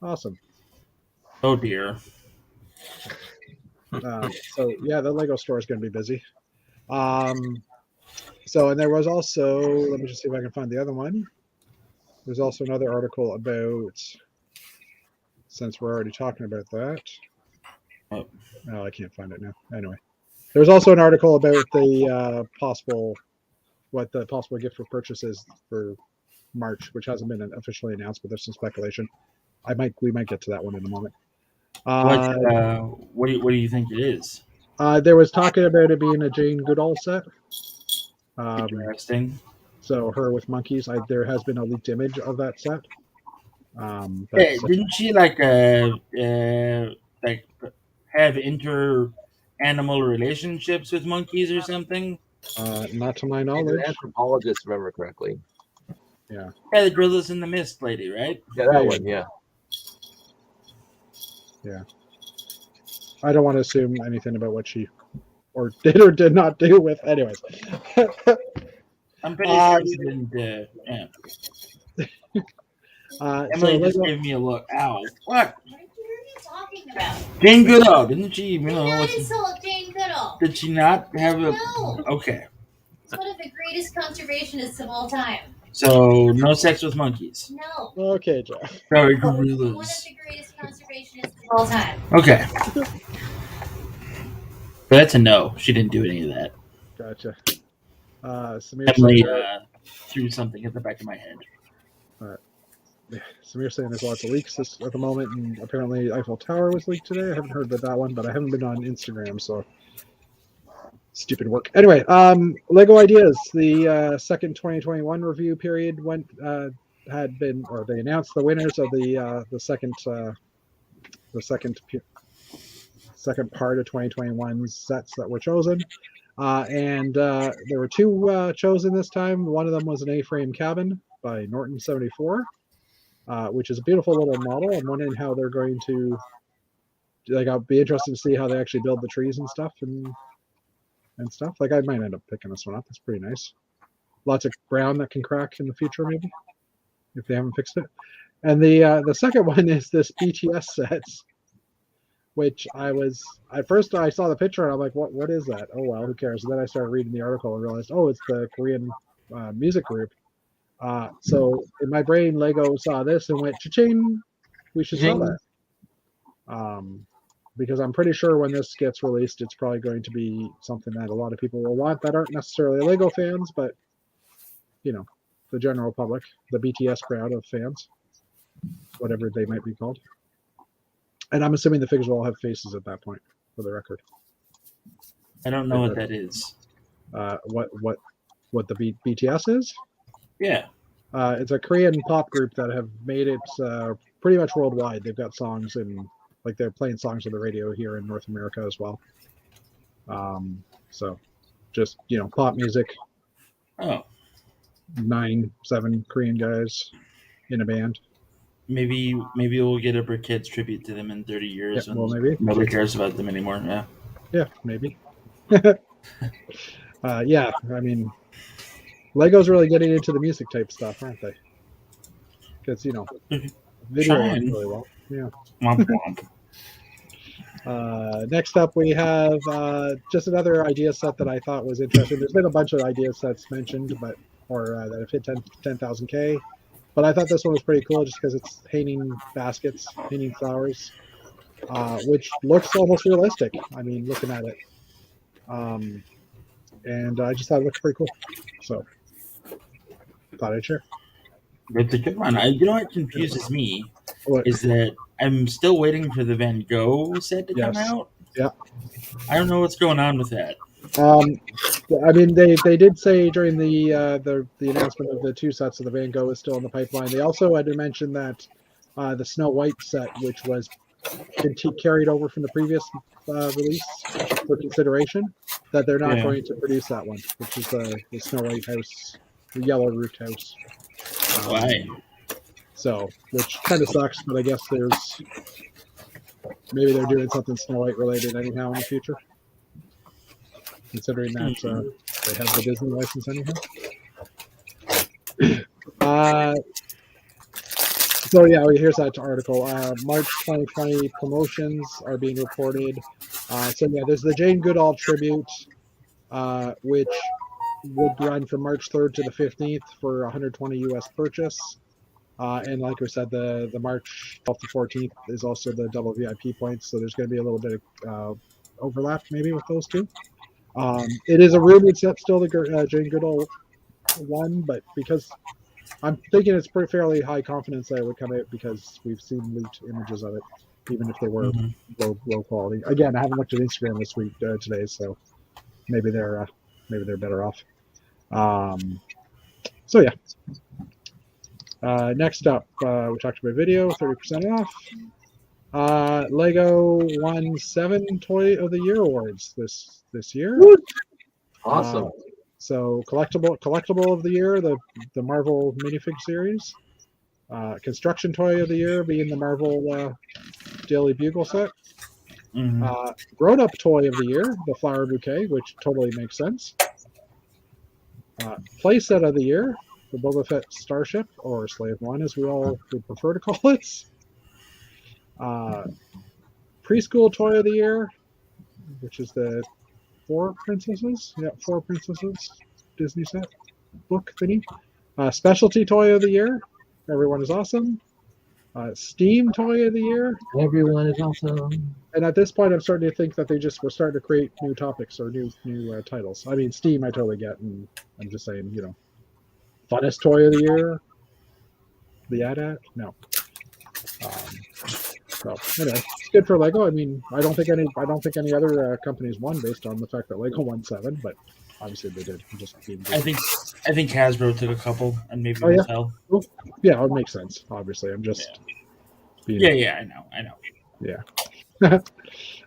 Speaker 1: Awesome.
Speaker 3: Oh dear.
Speaker 1: So yeah, the Lego store is going to be busy. So, and there was also, let me just see if I can find the other one. There's also another article about, since we're already talking about that. Oh, I can't find it now. Anyway, there's also an article about the possible gift for purchases for March, which hasn't been officially announced, but there's some speculation. We might get to that one in a moment.
Speaker 3: What do you think it is?
Speaker 1: There was talking about it being a Jane Goodall set.
Speaker 3: Interesting.
Speaker 1: So her with monkeys. There has been a leaked image of that set.
Speaker 3: Hey, didn't she like have inter-animal relationships with monkeys or something?
Speaker 1: Not to my knowledge.
Speaker 2: An anthropologist, if I remember correctly.
Speaker 1: Yeah.
Speaker 3: Yeah, the Gorillas in the Mist lady, right?
Speaker 2: Yeah, that one. Yeah.
Speaker 1: Yeah. I don't want to assume anything about what she did or did not do with. Anyways.
Speaker 3: I'm pretty sure she didn't. Yeah. Emily just gave me a look. Ow! What?
Speaker 5: What are you talking about?
Speaker 3: Jane Goodall, didn't she?
Speaker 5: Do not insult Jane Goodall.
Speaker 3: Did she not have a?
Speaker 5: No.
Speaker 3: Okay.
Speaker 5: It's one of the greatest conservationists of all time.
Speaker 3: So no sex with monkeys.
Speaker 5: No.
Speaker 1: Okay, Jeff.
Speaker 3: Sorry,
Speaker 5: One of
Speaker 3: gorillas.
Speaker 5: the greatest conservationists of all time.
Speaker 3: Okay. But that's a no. She didn't do any of that.
Speaker 1: Gotcha.
Speaker 3: Emily threw something at the back of my head.
Speaker 1: Samir's saying there's lots of leaks at the moment, and apparently Eiffel Tower was leaked today. I haven't heard about that one, but I haven't been on Instagram, so stupid work. Anyway, Lego Ideas, the second 2021 review period they announced the winners of the second second part of 2021 sets that were chosen. And there were two chosen this time. One of them was an A-frame cabin by Norton 74, which is a beautiful little model. I'm wondering how they're going to, like, I'll be interested to see how they actually build the trees and stuff and stuff. Like, I might end up picking this one up. It's pretty nice. Lots of brown that can crack in the future, maybe, if they haven't fixed it. And the second one is this Bts Sets, which at first I saw the picture and I'm like, what is that? Oh, well, who cares? And then I started reading the article and realized, oh, it's the Korean music group. So in my brain, Lego saw this and went, cha-ching, we should sell that. Because I'm pretty sure when this gets released, it's probably going to be something that a lot of people will want that aren't necessarily Lego fans, but, you know, the general public, the BTS crowd of fans, whatever they might be called. And I'm assuming the figures will all have faces at that point, for the record.
Speaker 3: I don't know what that is.
Speaker 1: What the BTS is?
Speaker 3: Yeah.
Speaker 1: It's a Korean pop group that have made it pretty much worldwide. They've got songs in, like, they're playing songs on the radio here in North America as well. So just, you know, pop music.
Speaker 3: Oh.
Speaker 1: 7 Korean guys in a band.
Speaker 3: Maybe we'll get a Brickheads tribute to them in 30 years.
Speaker 1: Yeah, well, maybe.
Speaker 3: Nobody cares about them anymore. Yeah.
Speaker 1: Yeah, maybe. Yeah, I mean, Lego's really getting into the music type stuff, aren't they? Because, you know, video really well. Yeah.
Speaker 3: Womp womp.
Speaker 1: Next up, we have just another idea set that I thought was interesting. There's been a bunch of idea sets mentioned, that have hit 10,000K. But I thought this one was pretty cool just because it's painting baskets, painting flowers, which looks almost realistic. I mean, looking at it. And I just thought it looked pretty cool. So, thought I'd share.
Speaker 3: It's a good one. You know what confuses me
Speaker 1: What?
Speaker 3: is that I'm still waiting for the Van Gogh set to come out.
Speaker 1: Yeah.
Speaker 3: I don't know what's going on with that.
Speaker 1: I mean, they did say during the announcement of the 2 sets of the Van Gogh is still in the pipeline. They also had to mention that the Snow White set, which was carried over from the previous release for consideration, that they're not going to produce that one, which is the Snow White house, the yellow roofed house.
Speaker 3: Why?
Speaker 1: So, which kind of sucks, but I guess maybe they're doing something Snow White related anyhow in the future. Considering that they have the Disney license anyhow. So yeah, here's that article. March 2020 promotions are being reported. So yeah, there's the Jane Goodall tribute, which would run from March 3rd to the 15th for 120 US purchase. And like we said, the March 12th to 14th is also the double VIP points. So there's going to be a little bit of overlap maybe with those two. It is a rumored set still, the Jane Goodall one, but because I'm thinking it's pretty fairly high confidence that it would come out because we've seen leaked images of it, even if they were low quality. Again, I haven't looked at Instagram this week today, so maybe they're better off. So yeah. Next up, we talked about video, 30% off. Lego won 7 Toy of the Year awards this year.
Speaker 2: Awesome.
Speaker 1: So collectible of the year, the Marvel Minifig series. Construction Toy of the Year being the Marvel Daily Bugle set. Grown Up Toy of the Year, the Flower Bouquet, which totally makes sense. Play Set of the Year, the Boba Fett Starship, or Slave One, as we all would prefer to call it. Preschool Toy of the Year, which is the 4 Princesses. Yeah, 4 Princesses Disney set book thingy. Specialty Toy of the Year, Everyone is Awesome. Steam Toy of the Year,
Speaker 2: Everyone is Awesome.
Speaker 1: And at this point, I'm starting to think that they just were starting to create new topics or new titles. I mean, Steam, I totally get, and I'm just saying, you know, Funnest Toy of the Year, the AT-AT, no. So anyway, it's good for Lego. I mean, I don't think any other companies won based on the fact that Lego won 7, but obviously they did.
Speaker 3: I think Hasbro took a couple, and maybe Mattel.
Speaker 1: Yeah, it would make sense. Obviously, I'm just.
Speaker 3: Yeah, I know.
Speaker 1: Yeah. All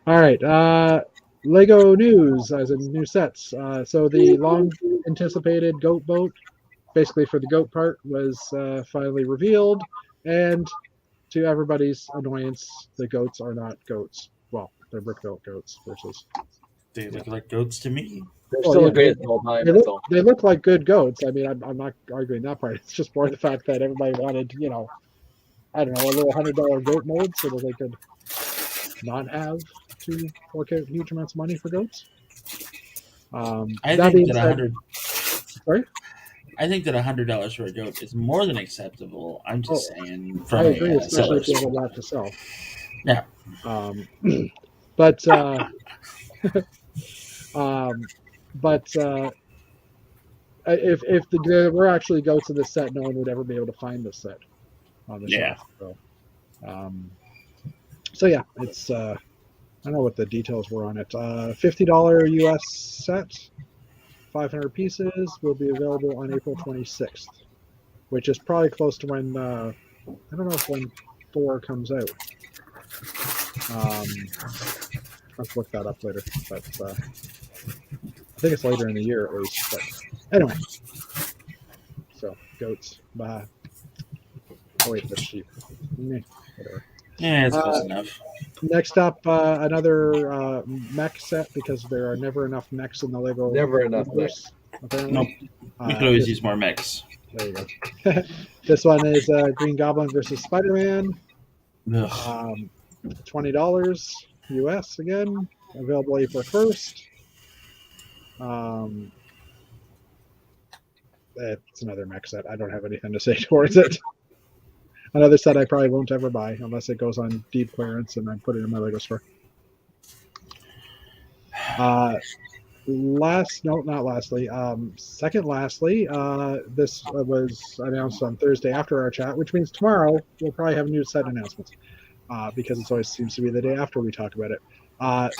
Speaker 1: right. Lego news, as in new sets. So the long anticipated goat boat, basically for the goat part, was finally revealed. And to everybody's annoyance, the goats are not goats. Well, they're brick built goats versus.
Speaker 3: They look like goats to me.
Speaker 2: They're
Speaker 1: Well,
Speaker 2: still
Speaker 1: yeah,
Speaker 2: the greatest of all time.
Speaker 1: They
Speaker 2: That's
Speaker 1: look,
Speaker 2: all.
Speaker 1: they look like good goats. I mean, I'm not arguing that part. It's just more the fact that everybody wanted, I don't know, a little $100 goat mold so that they could not have to fork out huge amounts of money for goats.
Speaker 3: I
Speaker 1: That
Speaker 3: think
Speaker 1: being
Speaker 3: that
Speaker 1: said, sorry?
Speaker 3: I think that $100 for a goat is more than acceptable. I'm just saying from
Speaker 1: I agree,
Speaker 3: a
Speaker 1: especially if
Speaker 3: seller's.
Speaker 1: you have a lot to sell.
Speaker 3: Yeah.
Speaker 1: But if there were actually goats in this set, no one would ever be able to find this set on the
Speaker 3: Yeah.
Speaker 1: shelf. So yeah, it's I don't know what the details were on it. $50 US set, 500 pieces, will be available on April 26th, which is probably close to when I don't know if when 4 comes out. Let's look that up later. But I think it's later in the year at least. But anyway, so goats. Bye. Oh wait, that's sheep. Meh, whatever.
Speaker 3: Yeah, it's close enough.
Speaker 1: Next up, another mech set, because there are never enough mechs in the Lego
Speaker 2: Never enough
Speaker 1: universe, apparently.
Speaker 3: Nope. We could always use more mechs.
Speaker 1: There you go. This one is Green Goblin versus Spider-Man. $20 US again. Available April 1st. It's another mech set. I don't have anything to say towards it. Another set I probably won't ever buy unless it goes on deep clearance and I put it in my Lego store. Second lastly, this was announced on Thursday after our chat, which means tomorrow we'll probably have new set announcements because it always seems to be the day after we talk about it.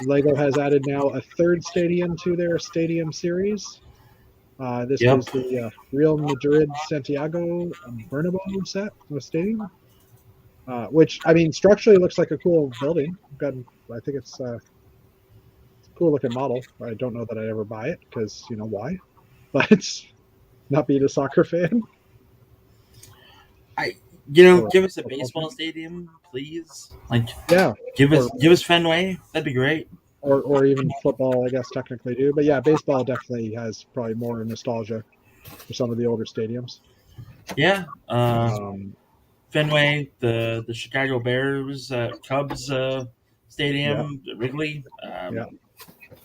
Speaker 1: Lego has added now a third stadium to their stadium series. This was the Real Madrid Santiago Bernabeu set of stadium, which, I mean, structurally looks like a cool building. I think it's a cool looking model. I don't know that I'd ever buy it because, why? But not being a soccer fan.
Speaker 3: Give us a baseball stadium, please. Give us Fenway. That'd be great.
Speaker 1: Or even football, I guess, technically do. But yeah, baseball definitely has probably more nostalgia for some of the older stadiums.
Speaker 3: Yeah. Fenway, the Chicago Bears, Cubs stadium, Wrigley.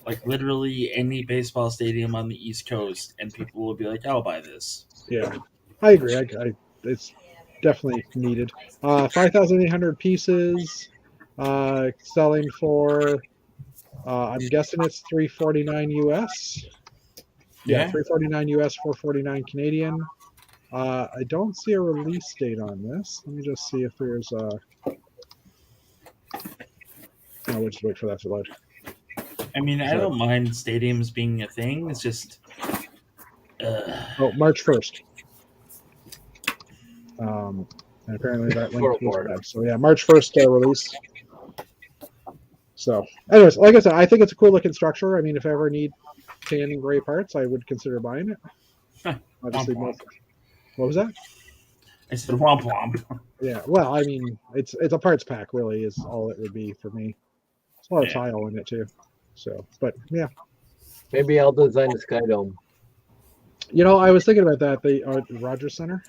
Speaker 3: Like literally any baseball stadium on the East Coast, and people will be like, I'll buy this.
Speaker 1: Yeah, I agree. It's definitely needed. 5,800 pieces, selling for... I'm guessing it's $349 US. Yeah, $349 US, $449 Canadian. I don't see a release date on this. Let me just see if there's a... we'll just wait for that to load.
Speaker 3: I mean, I don't mind stadiums being a thing. It's just...
Speaker 1: March 1st. And apparently that link was bad. So yeah, March 1st release. So, anyways, like I said, I think it's a cool looking structure. I mean, if I ever need tan and gray parts, I would consider buying it. Obviously,
Speaker 3: womp.
Speaker 1: What was that?
Speaker 3: I said womp womp.
Speaker 1: Yeah, well, I mean, it's a parts pack, really, is all it would be for me. There's a lot of tile in it too. So, but yeah.
Speaker 2: Maybe I'll design the Sky Dome.
Speaker 1: I was thinking about that. The Rogers Center.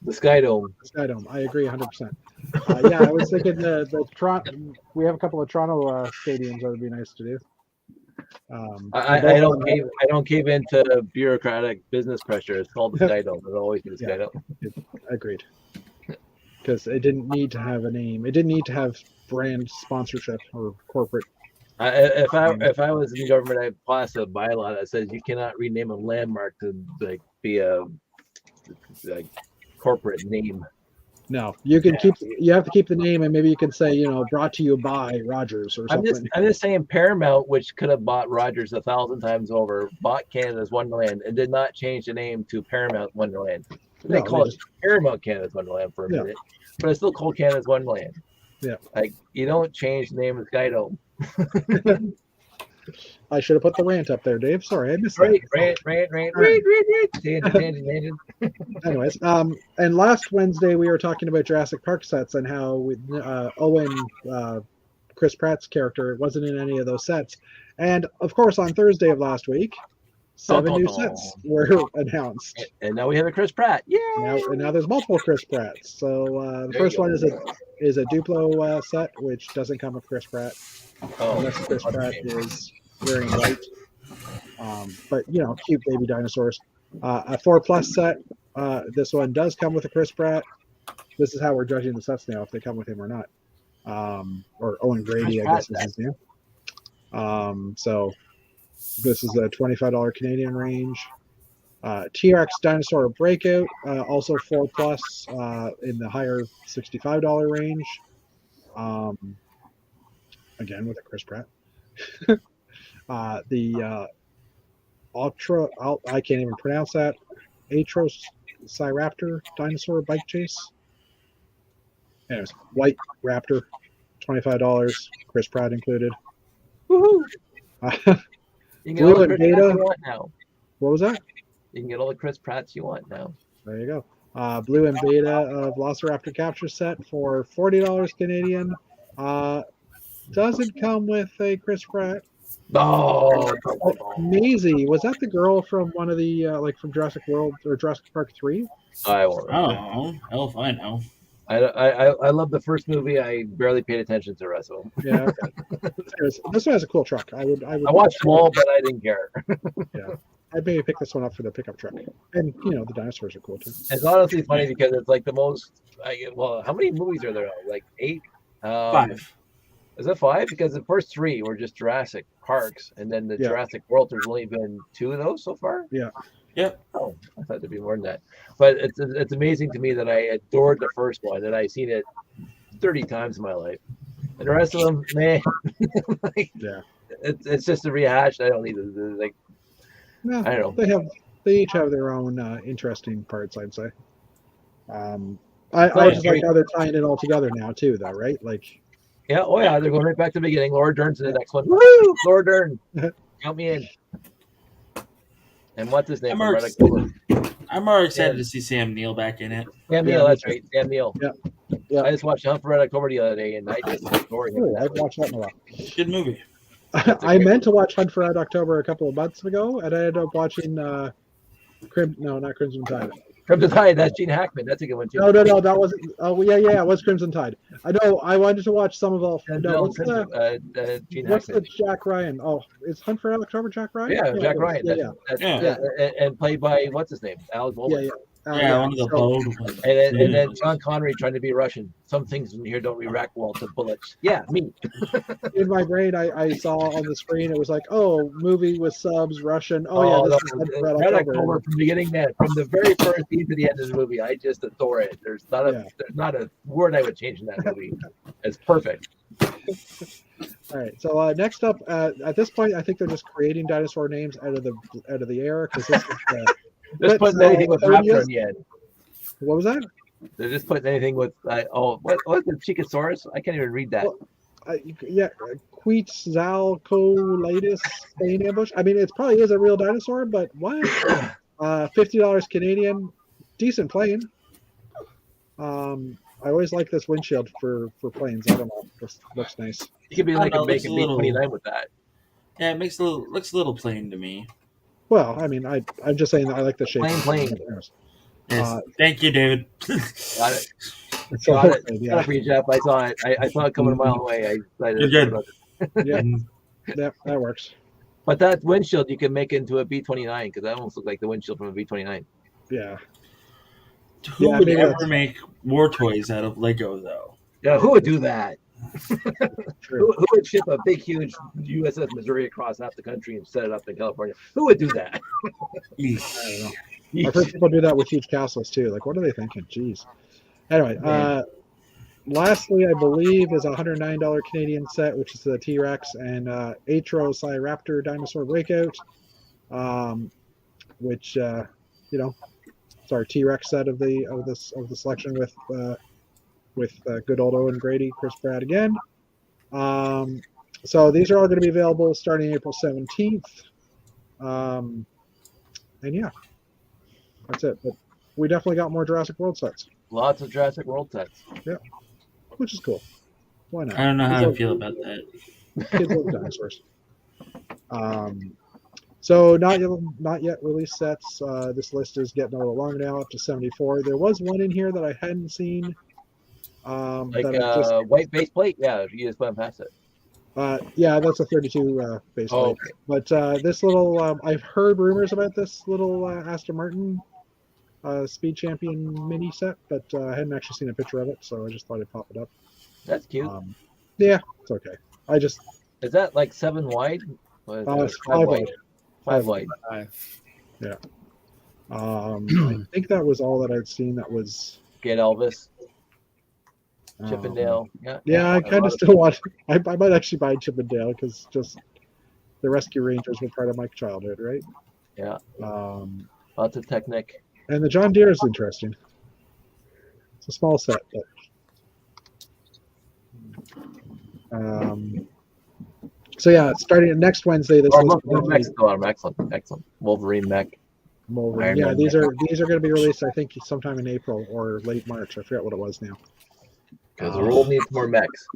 Speaker 2: The Sky Dome.
Speaker 1: The Sky Dome. I agree 100%. Yeah, I was thinking the Toronto. We have a couple of Toronto stadiums that would be nice to do.
Speaker 2: I don't cave into bureaucratic business pressure. It's called the Sky Dome. It'll always be the Sky Dome.
Speaker 1: Agreed. Because it didn't need to have a name. It didn't need to have brand sponsorship or corporate.
Speaker 2: If I was in government, I'd pass a bylaw that says you cannot rename a landmark to be a corporate name.
Speaker 1: No, you can keep. You have to keep the name, and maybe you can say, brought to you by Rogers or something.
Speaker 2: I'm just saying, Paramount, which could have bought Rogers 1,000 times over, bought Canada's Wonderland and did not change the name to Paramount Wonderland. They call it Paramount Canada's Wonderland for a minute, but it's still called Canada's Wonderland.
Speaker 1: Yeah.
Speaker 2: Like, you don't change the name of Skydo.
Speaker 1: I should have put the rant up there, Dave. Sorry, I missed
Speaker 2: Rant.
Speaker 1: that.
Speaker 2: Tangent.
Speaker 1: Anyways, and last Wednesday we were talking about Jurassic Park sets and how Owen, Chris Pratt's character, wasn't in any of those sets. And of course, on Thursday of last week, 7 new sets were announced.
Speaker 2: And now we have a Chris Pratt. Yeah.
Speaker 1: Now there's multiple Chris Pratts. So the first one is a Duplo set, which doesn't come with Chris Pratt. Unless Chris Pratt is wearing white. But cute baby dinosaurs. A 4+ set. This one does come with a Chris Pratt. This is how we're judging the sets now, if they come with him or not. Or Owen Grady, I guess is his name. So this is a $25 Canadian range. T-Rex Dinosaur Breakout, also 4+, in the higher $65 range. Again with a Chris Pratt. The Ultra, I can't even pronounce that. Atrociraptor Dinosaur Bike Chase. Anyways, White Raptor, $25, Chris Pratt included.
Speaker 2: Woohoo! You can get all the Chris Pratts you want now.
Speaker 1: What was that?
Speaker 2: You can get all the Chris Pratts you want now.
Speaker 1: There you go. Blue and Beta of Velociraptor Capture Set for $40 Canadian. Doesn't come with a Chris Pratt.
Speaker 2: Oh,
Speaker 1: Maisie, was that the girl from one of the from Jurassic World or Jurassic Park 3?
Speaker 2: I won't.
Speaker 3: Oh, hell if I know.
Speaker 2: I love the first movie. I barely paid attention to the rest of them.
Speaker 1: Yeah, okay. This one has a cool truck. I
Speaker 2: watched them all, but I didn't care.
Speaker 1: Yeah, I'd maybe pick this one up for the pickup truck. And the dinosaurs are cool too.
Speaker 2: It's honestly funny because it's like the most. How many movies are there? Like 8.
Speaker 3: 5.
Speaker 2: Is it 5? Because the first 3 were just Jurassic Parks, and then the Jurassic World. There's only been 2 of those so far.
Speaker 1: Yeah.
Speaker 3: Yep.
Speaker 2: Oh, I thought there'd be more than that. But it's amazing to me that I adored the first one, and I've seen it 30 times in my life. And the rest of them, man, it's just a rehash. I don't need to I don't know.
Speaker 1: They each have their own interesting parts, I'd say. I just like how they're tying it all together now too, though, right?
Speaker 2: Yeah, they're going right back to the beginning. Laura Dern's in the next one. Woo! Laura Dern, count me in. And what's his name?
Speaker 3: I'm more excited to see Sam Neill back in it.
Speaker 2: Sam Neill, that's right. Sam Neill.
Speaker 1: Yeah.
Speaker 2: I just watched Hunt for Red October the other day, and I just adore him.
Speaker 1: I've watched that in a while.
Speaker 3: Good movie.
Speaker 1: I meant to watch Hunt for Red October a couple of months ago, and I ended up watching not Crimson Tide.
Speaker 2: Crimson Tide, that's Gene Hackman. That's a good one too.
Speaker 1: No, that wasn't. Oh, yeah, it was Crimson Tide. I know. I wanted to watch some of all. What's the Jack Ryan? Oh, is Hunt for Red October Jack Ryan?
Speaker 2: Yeah, Jack Ryan. And played by what's his name? Alex Bowman.
Speaker 3: One of the bold ones.
Speaker 2: And then Sean Connery trying to be Russian. Some things in here don't react well to bullets. Yeah, me.
Speaker 1: In my brain, I saw on the screen, it was like, movie with subs, Russian. This is
Speaker 2: Red October from beginning from the very first scene to the end of the movie. I just adore it. There's not a word I would change in that movie. It's perfect.
Speaker 1: All right. So next up, at this point, I think they're just creating dinosaur names out of the air because this is.
Speaker 2: Just putting anything with Raptor on the end.
Speaker 1: What was that?
Speaker 2: They're just putting anything with what's the Chicosaurus? I can't even read that.
Speaker 1: Quetzalcoatlus Spain ambush. I mean, it probably is a real dinosaur, but what? $50 Canadian, decent plane. I always like this windshield for planes. I don't know, this looks nice.
Speaker 2: You could be like a B-29 with that.
Speaker 3: Yeah, looks a little plain to me.
Speaker 1: Well, I mean, I'm just saying that I like the shape.
Speaker 2: Plain.
Speaker 3: Yes. Thank you, David.
Speaker 2: Got it. Got it for you, Jeff. I saw it. I saw it coming a mile away.
Speaker 3: You're good.
Speaker 1: Yeah, that works.
Speaker 2: But that windshield you can make into a B-29 because that almost looks like the windshield from a B-29.
Speaker 1: Yeah.
Speaker 3: Who would ever make war toys out of Lego, though?
Speaker 2: Yeah, who would do that? Who would ship a big, huge USS Missouri across half the country and set it up in California? Who would do that?
Speaker 1: I don't know. I've heard people do that with huge castles too. Like, what are they thinking? Jeez. Anyway, lastly, I believe is a $109 Canadian set, which is the T-Rex and Atrociraptor Dinosaur Breakout, which it's our T-Rex set of the selection with with good old Owen Grady, Chris Pratt again. So these are all going to be available starting April 17th. And yeah, that's it. But we definitely got more Jurassic World sets.
Speaker 2: Lots of Jurassic World sets.
Speaker 1: Yeah, which is cool. Why not?
Speaker 3: I don't know how I
Speaker 1: Kids
Speaker 3: feel about that.
Speaker 1: Kids love dinosaurs. So not yet released sets. This list is getting a little longer now, up to 74. There was one in here that I hadn't seen.
Speaker 2: Like
Speaker 1: that I just,
Speaker 2: white base plate. Yeah, you just went past it.
Speaker 1: yeah, that's a 32 base plate.
Speaker 2: Okay.
Speaker 1: But this little, I've heard rumors about this little Aston Martin Speed Champion mini set, but I hadn't actually seen a picture of it, so I just thought I'd pop it up.
Speaker 2: That's cute.
Speaker 1: Yeah, it's okay.
Speaker 2: Is that like 7 wide?
Speaker 1: It's 5 wide.
Speaker 2: 5 wide.
Speaker 1: Yeah. I think that was all that I'd seen that was...
Speaker 2: Get Elvis. Chippendale.
Speaker 1: Yeah, I kind of still want... I might actually buy Chippendale, because just the Rescue Rangers were part of my childhood, right?
Speaker 2: Yeah. Lots of Technic.
Speaker 1: And the John Deere is interesting. It's a small set, but... so yeah, starting next Wednesday. This
Speaker 2: Excellent. Wolverine mech.
Speaker 1: Wolverine. Yeah, these are going to be released, I think, sometime in April or late March. I forget what it was now.
Speaker 2: Because the world needs more mechs.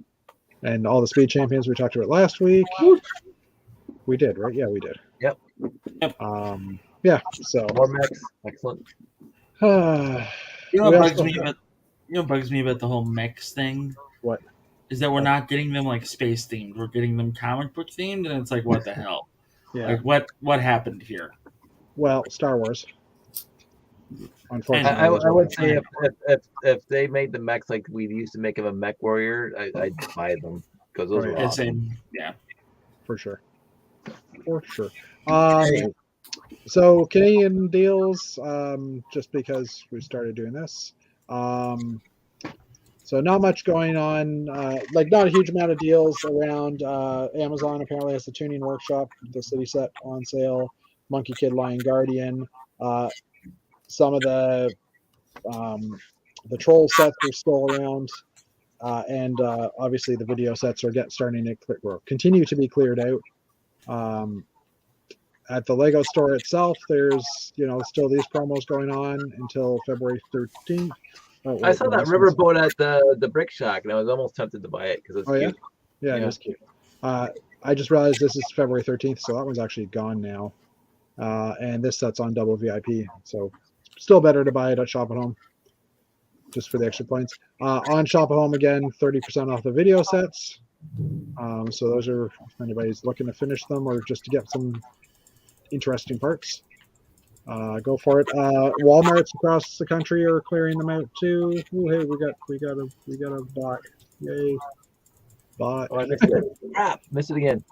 Speaker 1: And all the Speed Champions we talked about last week. We did, right? Yeah, we did.
Speaker 2: Yep.
Speaker 1: Yeah. So
Speaker 2: more mechs. Excellent.
Speaker 3: You know what bugs me about the whole mechs thing?
Speaker 1: What?
Speaker 3: Is that we're not getting them like space themed. We're getting them comic book themed, and it's like, what the hell?
Speaker 1: Yeah.
Speaker 3: Like what happened here?
Speaker 1: Well, Star Wars. Unfortunately,
Speaker 2: I would say if they made the mechs like we used to make of a Mech Warrior, I'd buy them because those are awesome.
Speaker 3: Yeah,
Speaker 1: for sure. So Canadian deals, just because we started doing this. So not much going on, like not a huge amount of deals around. Amazon apparently has the Tuning Workshop, the city set on sale. Monkey Kid, Lion Guardian. Some of the troll sets are still around, and obviously the video sets are starting to continue to be cleared out. At the Lego store itself, there's still these promos going on until February 13th.
Speaker 2: I saw that riverboat at the Brick Shack, and I was almost tempted to buy it because it's cute.
Speaker 1: Yeah, it is cute. I just realized this is February 13th, so that one's actually gone now. And this set's on double VIP, so still better to buy it at Shop at Home, just for the extra points. On Shop at Home again, 30% off the video sets. So those are, if anybody's looking to finish them or just to get some interesting parts, go for it. Walmarts across the country are clearing them out too. Ooh, hey, we got a bot. Yay, bot.
Speaker 2: Oh, I missed it. Crap, missed it again.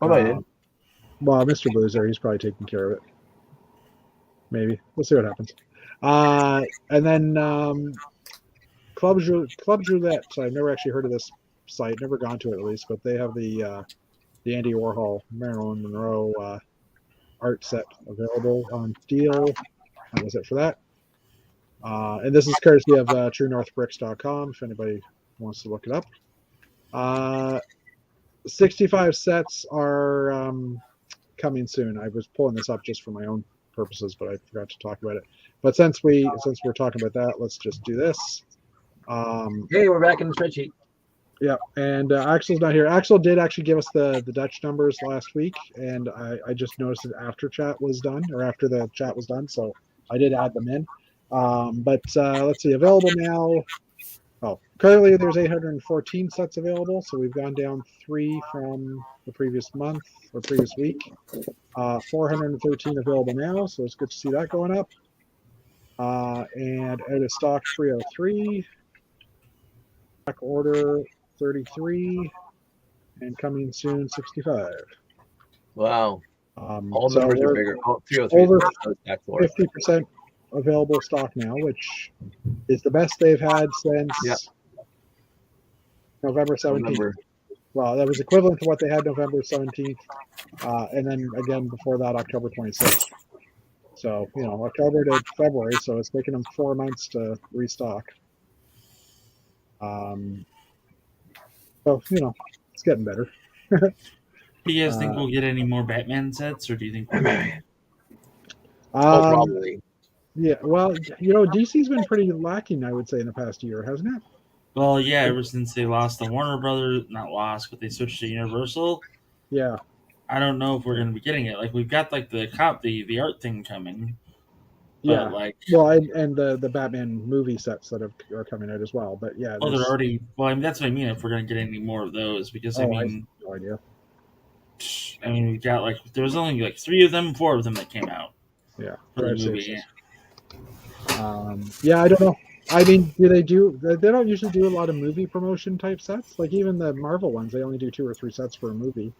Speaker 2: Oh no, I didn't.
Speaker 1: Well, Mr. Blue's there. He's probably taking care of it. Maybe. We'll see what happens. And then Club Roulette. So I've never actually heard of this site. Never gone to it at least. But they have the Andy Warhol, Marilyn Monroe art set available on deal. That was it for that. And this is courtesy of TrueNorthBricks.com if anybody wants to look it up. 65 sets are coming soon. I was pulling this up just for my own purposes, but I forgot to talk about it. But since we're talking about that, let's just do this.
Speaker 2: Hey, we're back in the spreadsheet.
Speaker 1: Yeah, and Axel's not here. Axel did actually give us the Dutch numbers last week, and I just noticed it after chat was done, or after the chat was done, so I did add them in. But let's see, available now. Oh, currently there's 814 sets available, so we've gone down 3 from the previous month or previous week. 413 available now, so it's good to see that going up. And out of stock 303. Back order 33, and coming soon 65.
Speaker 2: Wow. All
Speaker 1: so
Speaker 2: numbers are bigger. Oh, 303
Speaker 1: over 50% available stock now, which is the best they've had since November 17th. Well, that was equivalent to what they had November 17th, and then again before that, October 26th. So, October to February, so it's taken them 4 months to restock. So it's getting better.
Speaker 3: Do you guys think we'll get any more Batman sets, or do you think we'll get...
Speaker 2: Oh, probably.
Speaker 1: Yeah, well, DC's been pretty lacking, I would say, in the past year, hasn't it?
Speaker 3: Well, yeah, ever since they lost the Warner Brothers, not lost, but they switched to Universal.
Speaker 1: Yeah.
Speaker 3: I don't know if we're going to be getting it. Like, we've got like the art thing coming.
Speaker 1: Yeah.
Speaker 3: Like,
Speaker 1: well, and the Batman movie sets that are coming out as well. But yeah.
Speaker 3: Oh, they're already. Well, I mean, that's what I mean. If we're going to get any more of those, because I mean,
Speaker 1: I have no idea.
Speaker 3: I mean, we got like there was only like 4 of them that came out.
Speaker 1: Yeah.
Speaker 3: For the movie.
Speaker 1: Yeah, I don't know. I mean, they don't usually do a lot of movie promotion type sets. Like even the Marvel ones, they only do 2 or 3 sets for a movie,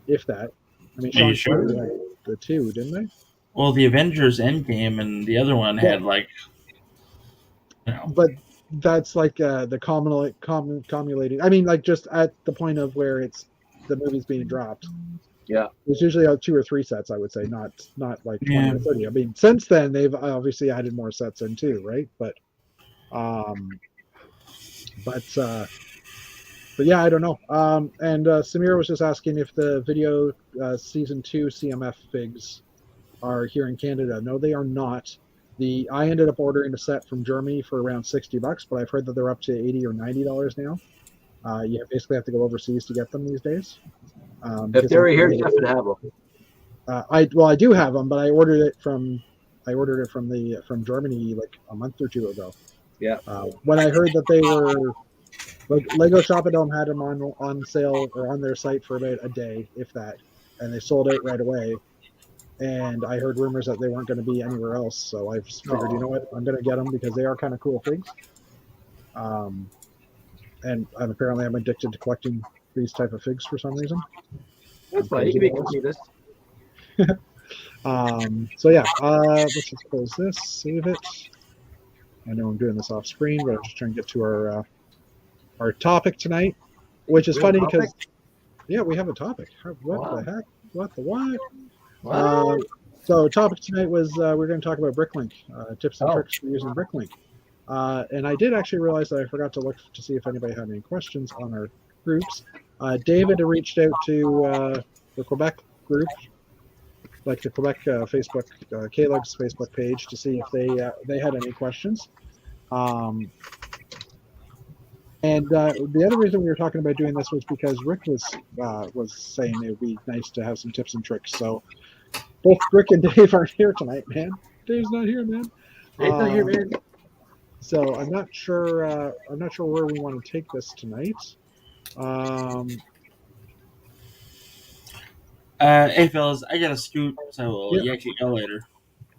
Speaker 1: if that. I mean,
Speaker 3: Are you sure?
Speaker 1: Had the 2, didn't they?
Speaker 3: Well, the Avengers Endgame and the other one had like,
Speaker 1: But that's like the cumulating. I mean, like just at the point of where the movie's being dropped.
Speaker 2: Yeah,
Speaker 1: it's usually 2 or 3 sets, I would say, not like 20 or 30. I mean, since then they've obviously added more sets in too, right? But yeah, I don't know. And Samira was just asking if the video season 2 CMF figs are here in Canada. No, they are not. I ended up ordering a set from Germany for around $60, but I've heard that they're up to $80 or $90 now. You basically have to go overseas to get them these days.
Speaker 2: If they were here, Jeff would have them.
Speaker 1: I do have them, but I ordered it from Germany like a month or 2 ago.
Speaker 2: Yeah.
Speaker 1: When I heard that they were like Lego Shop at Home had them on sale or on their site for about a day, if that, and they sold out right away. And I heard rumors that they weren't going to be anywhere else, so I figured, you know what, I'm going to get them because they are kind of cool figs. And apparently I'm addicted to collecting these type of figs for some reason.
Speaker 2: That's fine. You can make this.
Speaker 1: So yeah, let's just close this, save it. I know I'm doing this off screen, but I'm just trying to get to our topic tonight, which is funny because we have a topic. What the heck? What the what? So topic tonight was we're going to talk about Bricklink, tips and tricks for using Bricklink. And I did actually realize that I forgot to look to see if anybody had any questions on our groups. David reached out to the Quebec group, like the Quebec Facebook, K-Leg's Facebook page, to see if they had any questions. And the other reason we were talking about doing this was because Rick was saying it would be nice to have some tips and tricks. So both Rick and Dave aren't here tonight, man. Dave's not here, man.
Speaker 2: Dave's not here, man.
Speaker 1: So I'm not sure where we want to take this tonight.
Speaker 3: Hey fellas, I got to scoot, so we'll yak you later.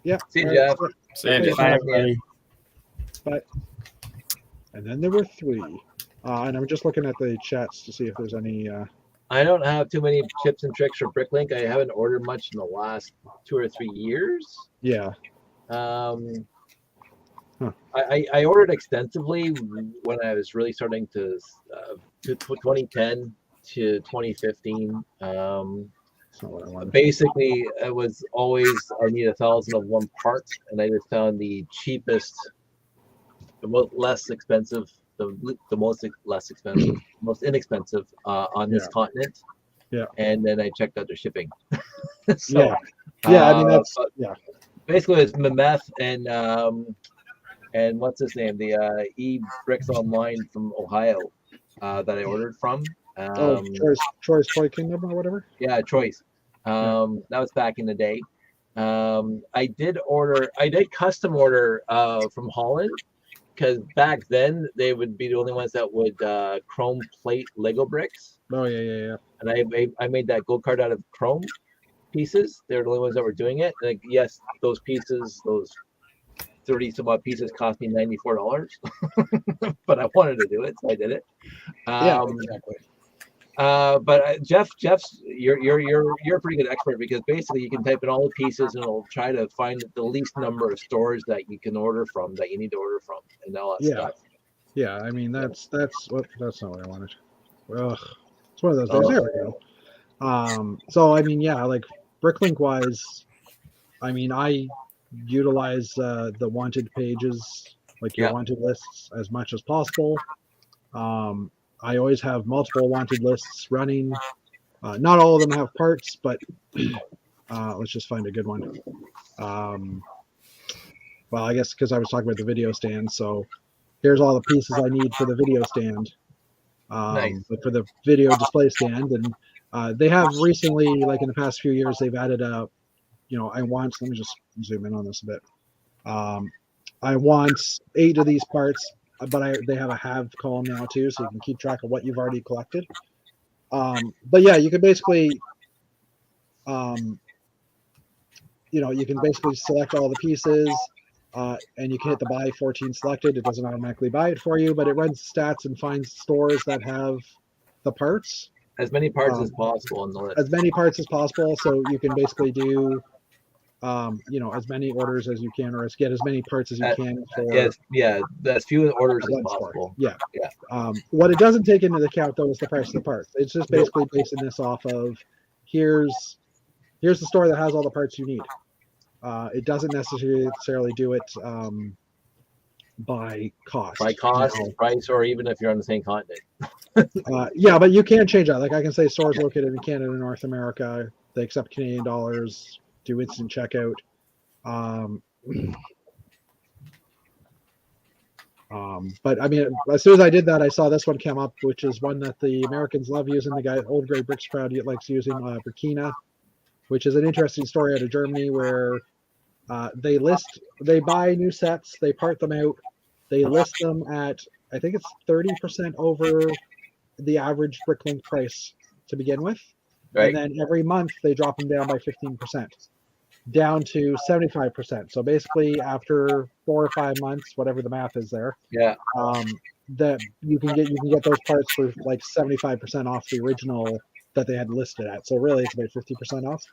Speaker 1: Yeah.
Speaker 2: See you, Jeff.
Speaker 4: See you, Jeff.
Speaker 3: Bye, everybody.
Speaker 1: Bye. And then there were 3. And I'm just looking at the chats to see if there's any.
Speaker 2: I don't have too many tips and tricks for Bricklink. I haven't ordered much in the last 2 or 3 years.
Speaker 1: Yeah.
Speaker 2: I ordered extensively when I was really starting to 2010 to 2015.
Speaker 1: That's not what I wanted.
Speaker 2: Basically, it was always I need 1,000 of one part, and I just found the cheapest, the most less expensive, the most less expensive, most inexpensive on this continent.
Speaker 1: Yeah.
Speaker 2: And then I checked out their shipping.
Speaker 1: So, I mean that's
Speaker 2: basically it's Mameth and what's his name? The Bricks Online from Ohio that I ordered from.
Speaker 1: Troy's Toy Kingdom or whatever.
Speaker 2: Yeah, Troy's. That was back in the day. I did custom order from Holland because back then they would be the only ones that would chrome plate Lego bricks.
Speaker 1: Oh yeah.
Speaker 2: And I made that go kart out of chrome pieces. They're the only ones that were doing it. Like yes, those pieces, those 30 some odd pieces cost me $94, but I wanted to do it, so I did it.
Speaker 1: Yeah, exactly.
Speaker 2: But Jeff's you're a pretty good expert because basically you can type in all the pieces and it'll try to find the least number of stores that you can order from that you need to order from and all that stuff.
Speaker 1: Yeah, I mean that's not what I wanted. Ugh, it's one of those days. There we go. So I mean, like Bricklink wise, I mean I utilize the wanted pages, like your wanted lists, as much as possible. I always have multiple wanted lists running. Not all of them have parts, but let's just find a good one. Well, I guess because I was talking about the video stand, so here's all the pieces I need for the video stand.
Speaker 2: Nice.
Speaker 1: But for the video display stand, and they have recently, like in the past few years, they've added a, let me just zoom in on this a bit. I want 8 of these parts, but they have a have column now too, so you can keep track of what you've already collected. But yeah, you can basically, you can basically select all the pieces, and you can hit the buy 14 selected. It doesn't automatically buy it for you, but it runs stats and finds stores that have the parts.
Speaker 2: As many parts as possible on the list.
Speaker 1: As many parts as possible, so you can basically do, as many orders as you can, or get as many parts as you can for.
Speaker 2: Yeah, as few orders as
Speaker 1: possible.
Speaker 2: possible.
Speaker 1: Yeah.
Speaker 2: Yeah.
Speaker 1: What it doesn't take into account though is the price of the parts. It's just basically basing this off of here's the store that has all the parts you need. It doesn't necessarily do it by cost.
Speaker 2: By cost, price, or even if you're on the same continent.
Speaker 1: Yeah, but you can change that. Like I can say stores located in Canada and North America, they accept Canadian dollars, do instant checkout. But I mean, as soon as I did that, I saw this one come up, which is one that the Americans love using. The guy, Old Grey Bricks crowd, likes using Burkina, which is an interesting story out of Germany where they buy new sets, they part them out, they list them at, I think it's 30% over the average Bricklink price to begin with. Right. And then every month they drop them down by 15%, down to 75%. So basically after 4 or 5 months, whatever the math is there, that you can get those parts for like 75% off the original that they had listed at. So really it's about 50% off,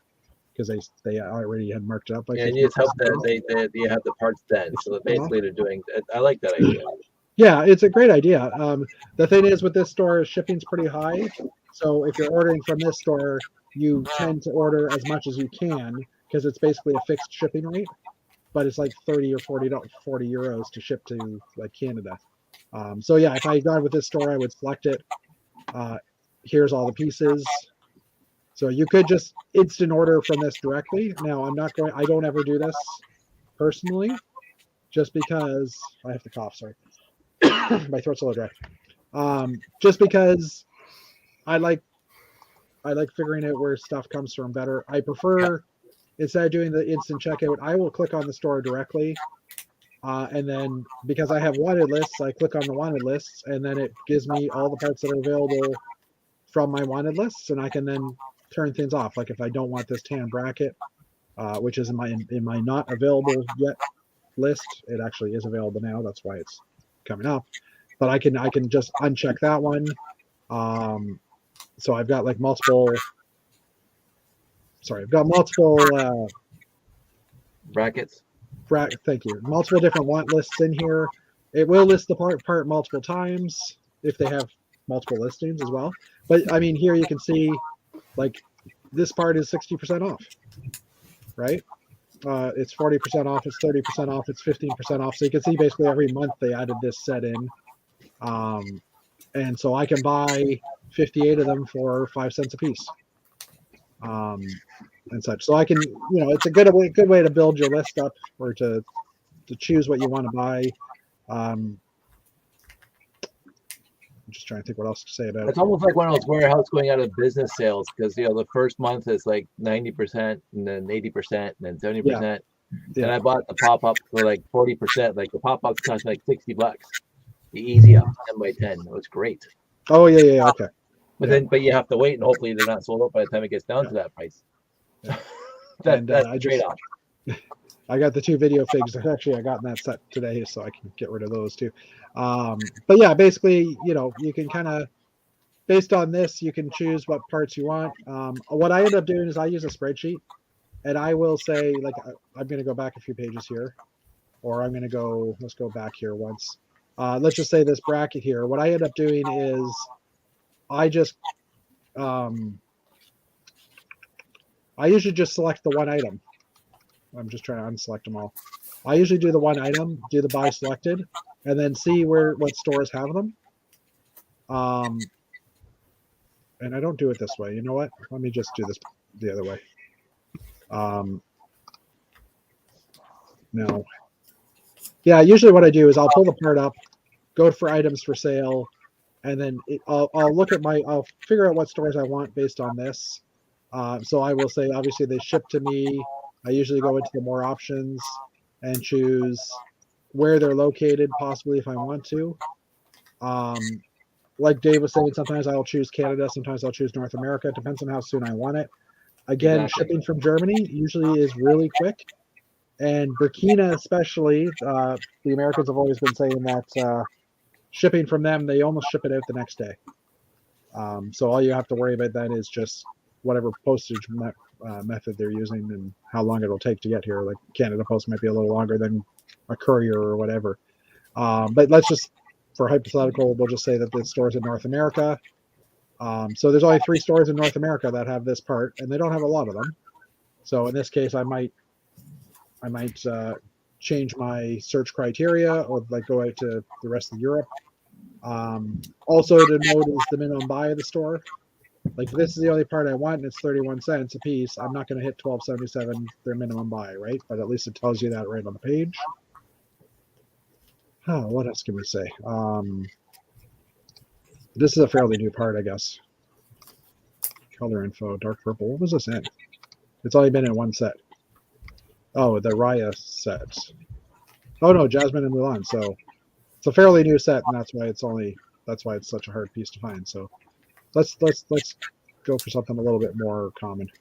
Speaker 1: because they already had marked it up.
Speaker 2: Yeah, and you just hope that they have the parts then. So basically they're doing. I like that idea.
Speaker 1: Yeah, it's a great idea. The thing is with this store, shipping's pretty high. So if you're ordering from this store, you tend to order as much as you can because it's basically a fixed shipping rate. But it's like 30 or 40 euros to ship to like Canada. So yeah, if I got with this store, I would select it. Here's all the pieces. So you could just instant order from this directly. Now I don't ever do this personally, just because I have to cough, sorry. My throat's a little dry. Just because I like figuring out where stuff comes from better. I prefer, instead of doing the instant checkout, I will click on the store directly. And then because I have wanted lists, I click on the wanted lists, and then it gives me all the parts that are available from my wanted lists, and I can then turn things off. Like if I don't want this tan bracket, which is in my not available yet list, it actually is available now. That's why it's coming up. But I can just uncheck that one. So I've got like multiple. Sorry, I've got multiple
Speaker 2: brackets.
Speaker 1: Thank you. Multiple different want lists in here. It will list the part multiple times if they have multiple listings as well. But I mean, here you can see, like, this part is 60% off, right? It's 40% off, it's 30% off, it's 15% off. So you can see basically every month they added this set in. And so I can buy 58 of them for 5 cents a piece. And such. So I can, it's a good way to build your list up, or to choose what you want to buy. I'm just trying to think what else to say about it.
Speaker 2: It's almost like one of those warehouses going out of business sales, because the first month is like 90%, and then 80%, and then 70%. Yeah. And I bought the pop-up for like 40%. Like the pop-ups cost like $60. The easy up 10 by 10. It was great.
Speaker 1: Oh yeah, okay.
Speaker 2: But you have to wait, and hopefully they're not sold out by the time it gets down to that price. Yeah. That's a trade-off.
Speaker 1: I got the 2 video figs. Actually, I got in that set today, so I can get rid of those too. But yeah, basically, you can kind of, based on this, you can choose what parts you want. What I end up doing is I use a spreadsheet, and I will say, like, I'm going to go back a few pages here, or I'm going to go, let's go back here once. Let's just say this bracket here. What I end up doing is I usually just select the one item. I'm just trying to unselect them all. I usually do the one item, do the buy selected, and then see what stores have them. And I don't do it this way. You know what? Let me just do this the other way. No. Yeah, usually what I do is I'll pull the part up, go for items for sale, and then I'll look at I'll figure out what stores I want based on this. So I will say, obviously, they ship to me. I usually go into the more options and choose where they're located, possibly if I want to. Like Dave was saying, sometimes I'll choose Canada, sometimes I'll choose North America. It depends on how soon I want it. Again,
Speaker 2: Exactly.
Speaker 1: shipping from Germany usually is really quick. And Burkina especially, the Americans have always been saying that shipping from them, they almost ship it out the next day. So all you have to worry about then is just whatever postage method they're using and how long it'll take to get here. Like Canada Post might be a little longer than a courier or whatever. But let's just, for hypothetical, we'll just say that the store's in North America. So there's only 3 stores in North America that have this part, and they don't have a lot of them. So in this case, I might change my search criteria or like go out to the rest of Europe. Also to note is the minimum buy of the store. Like this is the only part I want and it's 31 cents a piece. I'm not going to hit $12.77 their minimum buy, right? But at least it tells you that right on the page. Oh, what else can we say? This is a fairly new part, I guess. Color info, dark purple. What was this in? It's only been in one set. Oh, the Raya set. Oh no, Jasmine and Mulan. So it's a fairly new set, and that's why it's such a hard piece to find. So let's go for something a little bit more common.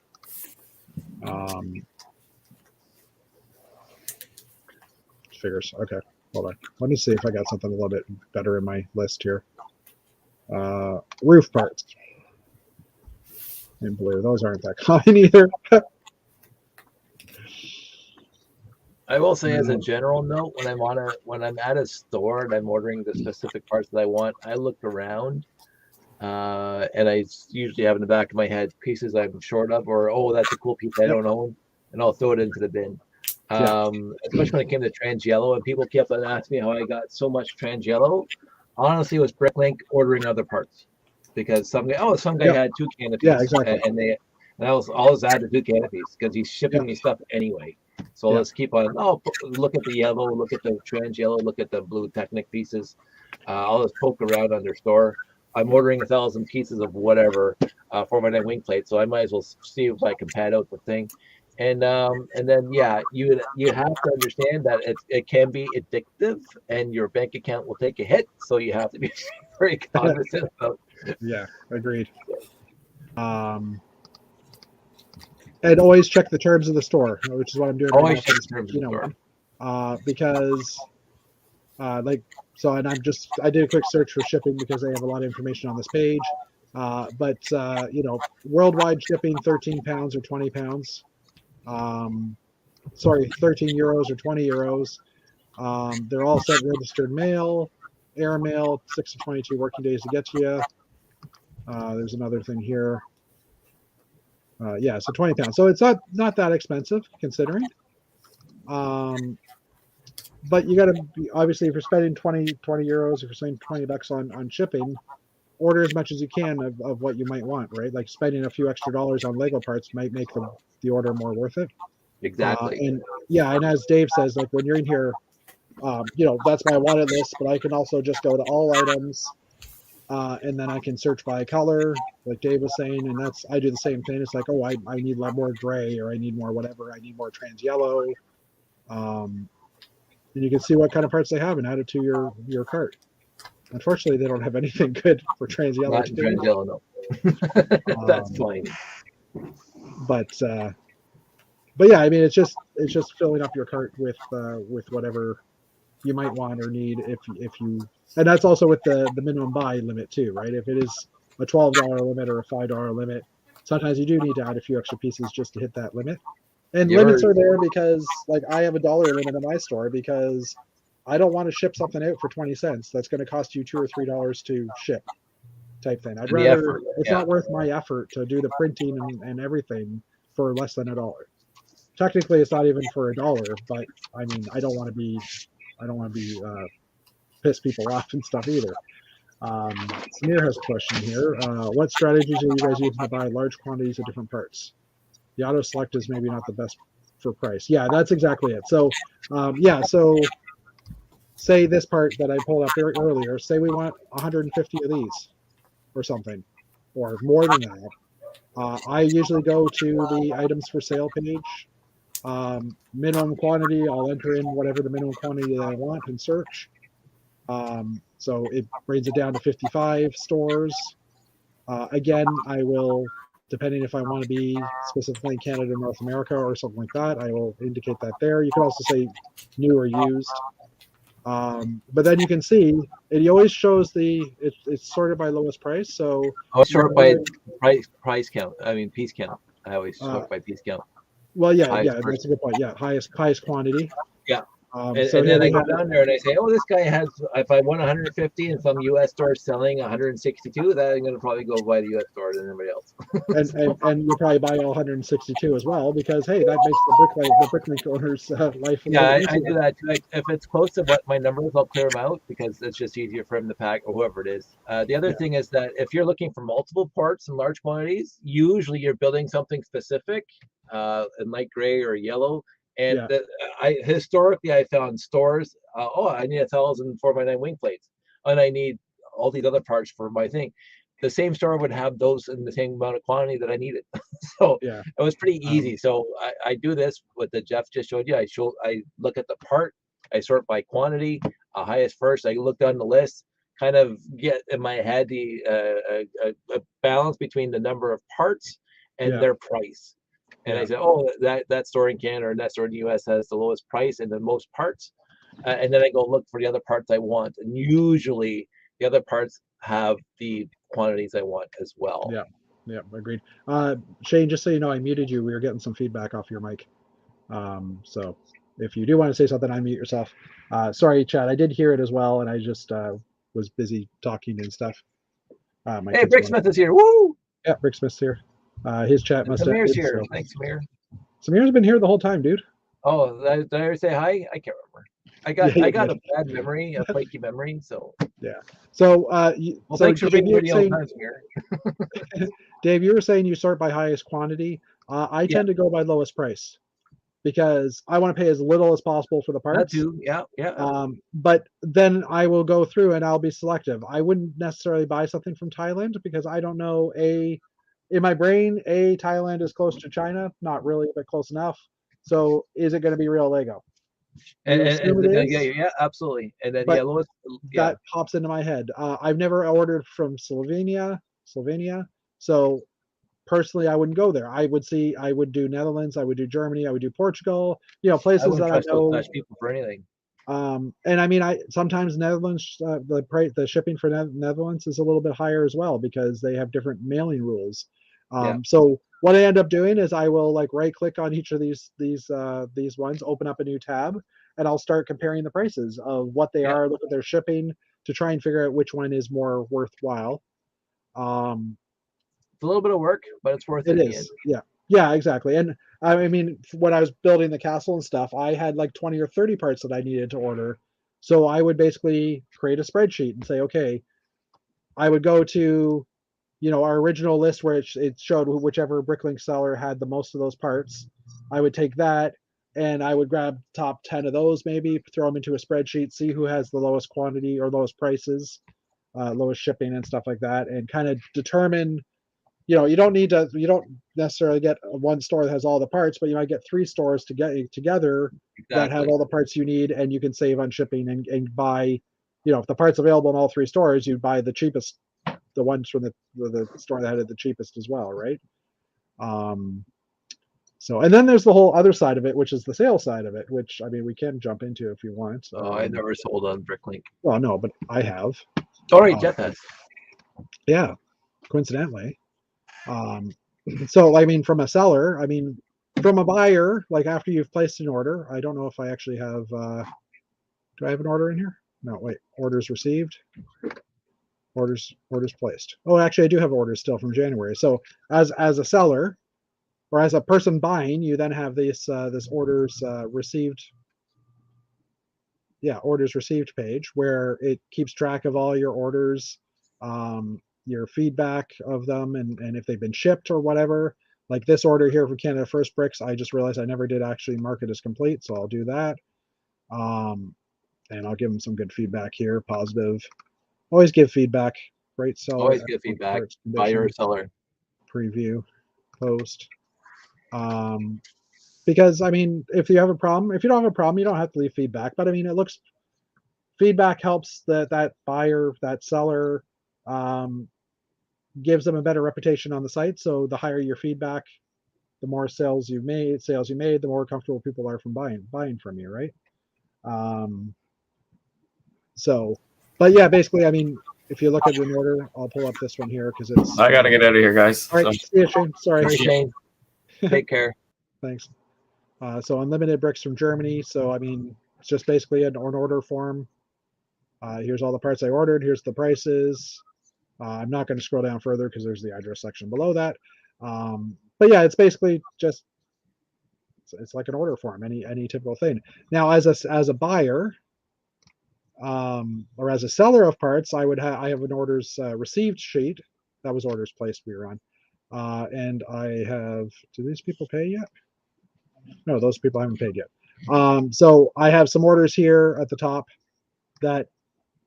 Speaker 1: Figures. Okay, hold on. Let me see if I got something a little bit better in my list here. Roof parts in blue. Those aren't that common either.
Speaker 2: I will say, as a general note, when I'm at a store and I'm ordering the specific parts that I want, I look around, and I usually have in the back of my head pieces I'm short of, or that's a cool piece I don't own, and I'll throw it into the bin. Especially when it came to trans yellow, and people kept on asking me how I got so much trans yellow. Honestly, it was Bricklink ordering other parts because some guy had 2 canopies,
Speaker 1: exactly.
Speaker 2: and I was added 2 canopies because he's shipping me stuff anyway. So let's keep on. Look at the yellow, look at the trans yellow, look at the blue Technic pieces. I'll just poke around on their store. I'm ordering 1,000 pieces of whatever for my wing plate, so I might as well see if I can pad out the thing. And then you have to understand that it can be addictive, and your bank account will take a hit. So you have to be very cognizant of.
Speaker 1: Yeah, agreed. And always check the terms of the store, which is what I'm doing.
Speaker 2: Always check the terms of the store.
Speaker 1: Because, and I did a quick search for shipping because they have a lot of information on this page. But worldwide shipping, 13 pounds or 20 pounds. 13 euros or 20 euros. They're all sent registered mail, air mail, 6 to 22 working days to get to you. There's another thing here. So 20 pounds. So it's not that expensive considering. But you got to be, obviously, if you're spending 20 euros, if you're spending $20 on shipping, order as much as you can of what you might want, right? Like spending a few extra dollars on Lego parts might make the order more worth it.
Speaker 2: Exactly.
Speaker 1: And as Dave says, like when you're in here, that's my wanted list, but I can also just go to all items, and then I can search by color, like Dave was saying, and I do the same thing. It's like, I need a lot more gray, or I need more whatever, I need more trans yellow. And you can see what kind of parts they have and add it to your cart. Unfortunately, they don't have anything good for trans yellow.
Speaker 2: Not trans yellow, no. That's fine.
Speaker 1: But yeah, I mean, it's just filling up your cart with whatever you might want or need if you, and that's also with the minimum buy limit too, right? If it is a $12 limit or a $5 limit, sometimes you do need to add a few extra pieces just to hit that limit. And limits are there because, like, I have a $1 limit in my store because I don't want to ship something out for 20 cents that's going to cost you $2 or $3 to ship, type thing. I'd rather it's not worth my effort to do the printing and everything for less than $1. Technically, it's not even for $1, but I mean, I don't want to be piss people off and stuff either. Samir has a question here. What strategies are you guys using to buy large quantities of different parts? The auto select is maybe not the best for price. Yeah, that's exactly it. So, so say this part that I pulled up earlier, say we want 150 of these or something, or more than that. I usually go to the items for sale page. Minimum quantity, I'll enter in whatever the minimum quantity that I want and search. So it brings it down to 55 stores. Again, I will, depending if I want to be specifically in Canada or North America or something like that, I will indicate that there. You can also say new or used. But then you can see it always shows it's sorted by lowest price. So
Speaker 2: I always sort by price count. I mean piece count. I always sort by piece count.
Speaker 1: Well, yeah, that's a good point. Yeah, highest quantity.
Speaker 2: Yeah.
Speaker 1: And
Speaker 2: then I go down there and I say, oh, this guy has, if I want 150 and some U.S. store selling 162, then I'm going to probably go buy the U.S. store than everybody else.
Speaker 1: and you'll probably buy all 162 as well because, hey, that makes the Bricklink owner's life a little
Speaker 2: I
Speaker 1: easier.
Speaker 2: do that too. If it's close to what my numbers, I'll clear them out because it's just easier for him to pack or whoever it is. The other thing is that if you're looking for multiple parts in large quantities, usually you're building something specific, in light gray or yellow. And historically, I found stores, I need 1,000 4x9 wing plates, and I need all these other parts for my thing. The same store would have those in the same amount of quantity that I needed. So it was pretty easy. So I do this what the Jeff just showed you. I look at the part, I sort by quantity, highest first. I look down the list, kind of get in my head a balance between the number of parts and their price. And I said, oh, that store in Canada or that store in the US has the lowest price and the most parts. And then I go look for the other parts I want. And usually the other parts have the quantities I want as well.
Speaker 1: Yeah, agreed. Shane, just so you know, I muted you. We were getting some feedback off your mic. So if you do want to say something, unmute yourself. Sorry, Chad, I did hear it as well. And I just was busy talking and stuff.
Speaker 2: Hey, Bricksmith is here. Woo!
Speaker 1: Yeah, Bricksmith's here. His chat must have
Speaker 2: Samir's here. So. Thanks, Samir.
Speaker 1: Samir's been here the whole time, dude.
Speaker 2: Oh, did I ever say hi? I can't remember. I got a bad memory, a flaky memory. So
Speaker 1: So
Speaker 2: thanks for being here the whole time, Samir.
Speaker 1: Dave, you were saying you sort by highest quantity. I tend to go by lowest price because I want to pay as little as possible for the parts.
Speaker 2: That too. Yeah.
Speaker 1: But then I will go through and I'll be selective. I wouldn't necessarily buy something from Thailand because I don't know in my brain, Thailand is close to China, not really, but close enough. So is it going to be real Lego?
Speaker 2: Yeah, absolutely. And then lowest,
Speaker 1: that pops into my head. I've never ordered from Slovenia. So personally, I wouldn't go there. I would do Netherlands, I would do Germany, I would do Portugal. Places that I know.
Speaker 2: Those people for anything.
Speaker 1: And I mean, sometimes Netherlands, the shipping for Netherlands is a little bit higher as well because they have different mailing rules. So what I end up doing is I will right click on each of these ones, open up a new tab, and I'll start comparing the prices of what they are, look at their shipping to try and figure out which one is more worthwhile.
Speaker 2: It's a little bit of work, but it's worth it.
Speaker 1: It is. Yeah, exactly. And I mean, when I was building the castle and stuff, I had 20 or 30 parts that I needed to order. So I would basically create a spreadsheet and say, okay, I would go to, our original list where it showed whichever Bricklink seller had the most of those parts. I would take that and I would grab top 10 of those, maybe throw them into a spreadsheet, see who has the lowest quantity or lowest prices, lowest shipping and stuff like that, and kind of determine. You don't necessarily get one store that has all the parts, but you might get 3 stores together that have all the parts you need, and you can save on shipping and buy, if the parts available in all 3 stores, you buy the cheapest, the ones from the store that had it the cheapest as well, right? So, and then there's the whole other side of it, which is the sales side of it, which I mean we can jump into if you want.
Speaker 2: I never sold on Bricklink.
Speaker 1: Well, no, but I have.
Speaker 2: Sorry, Jeff has.
Speaker 1: Yeah, coincidentally. So I mean, from a seller, I mean, from a buyer, after you've placed an order, I don't know if I actually have, do I have an order in here? No, wait, orders received, orders placed. Oh, actually I do have orders still from January. So as a seller or as a person buying, you then have this orders received. Yeah, orders received page where it keeps track of all your orders. your feedback of them, and if they've been shipped or whatever. Like this order here from Canada First Bricks, I just realized I never did actually mark it as complete, so I'll do that. And I'll give them some good feedback here, positive. Always give feedback. Great seller.
Speaker 2: Always give feedback. Buyer or seller.
Speaker 1: Preview, post. Because I mean, if you have a problem, if you don't have a problem, you don't have to leave feedback. But I mean, it looks, feedback helps that buyer, that seller, gives them a better reputation on the site. So the higher your feedback, the more sales you made, the more comfortable people are from buying from you, right? So, but yeah, basically, I mean, if you look at an order, I'll pull up this one here because it's.
Speaker 4: I gotta get out of here, guys.
Speaker 1: All right, see you, Shane. Sorry.
Speaker 2: Hey, Shane. Take care.
Speaker 1: Thanks. So unlimited bricks from Germany. So I mean, it's just basically an order form. Here's all the parts I ordered. Here's the prices. I'm not going to scroll down further because there's the address section below that. But yeah, it's basically just, it's like an order form, any typical thing. Now, as a buyer, or as a seller of parts, I have an orders received sheet. That was orders placed we were on. And I have, do these people pay yet? No, those people haven't paid yet. So I have some orders here at the top that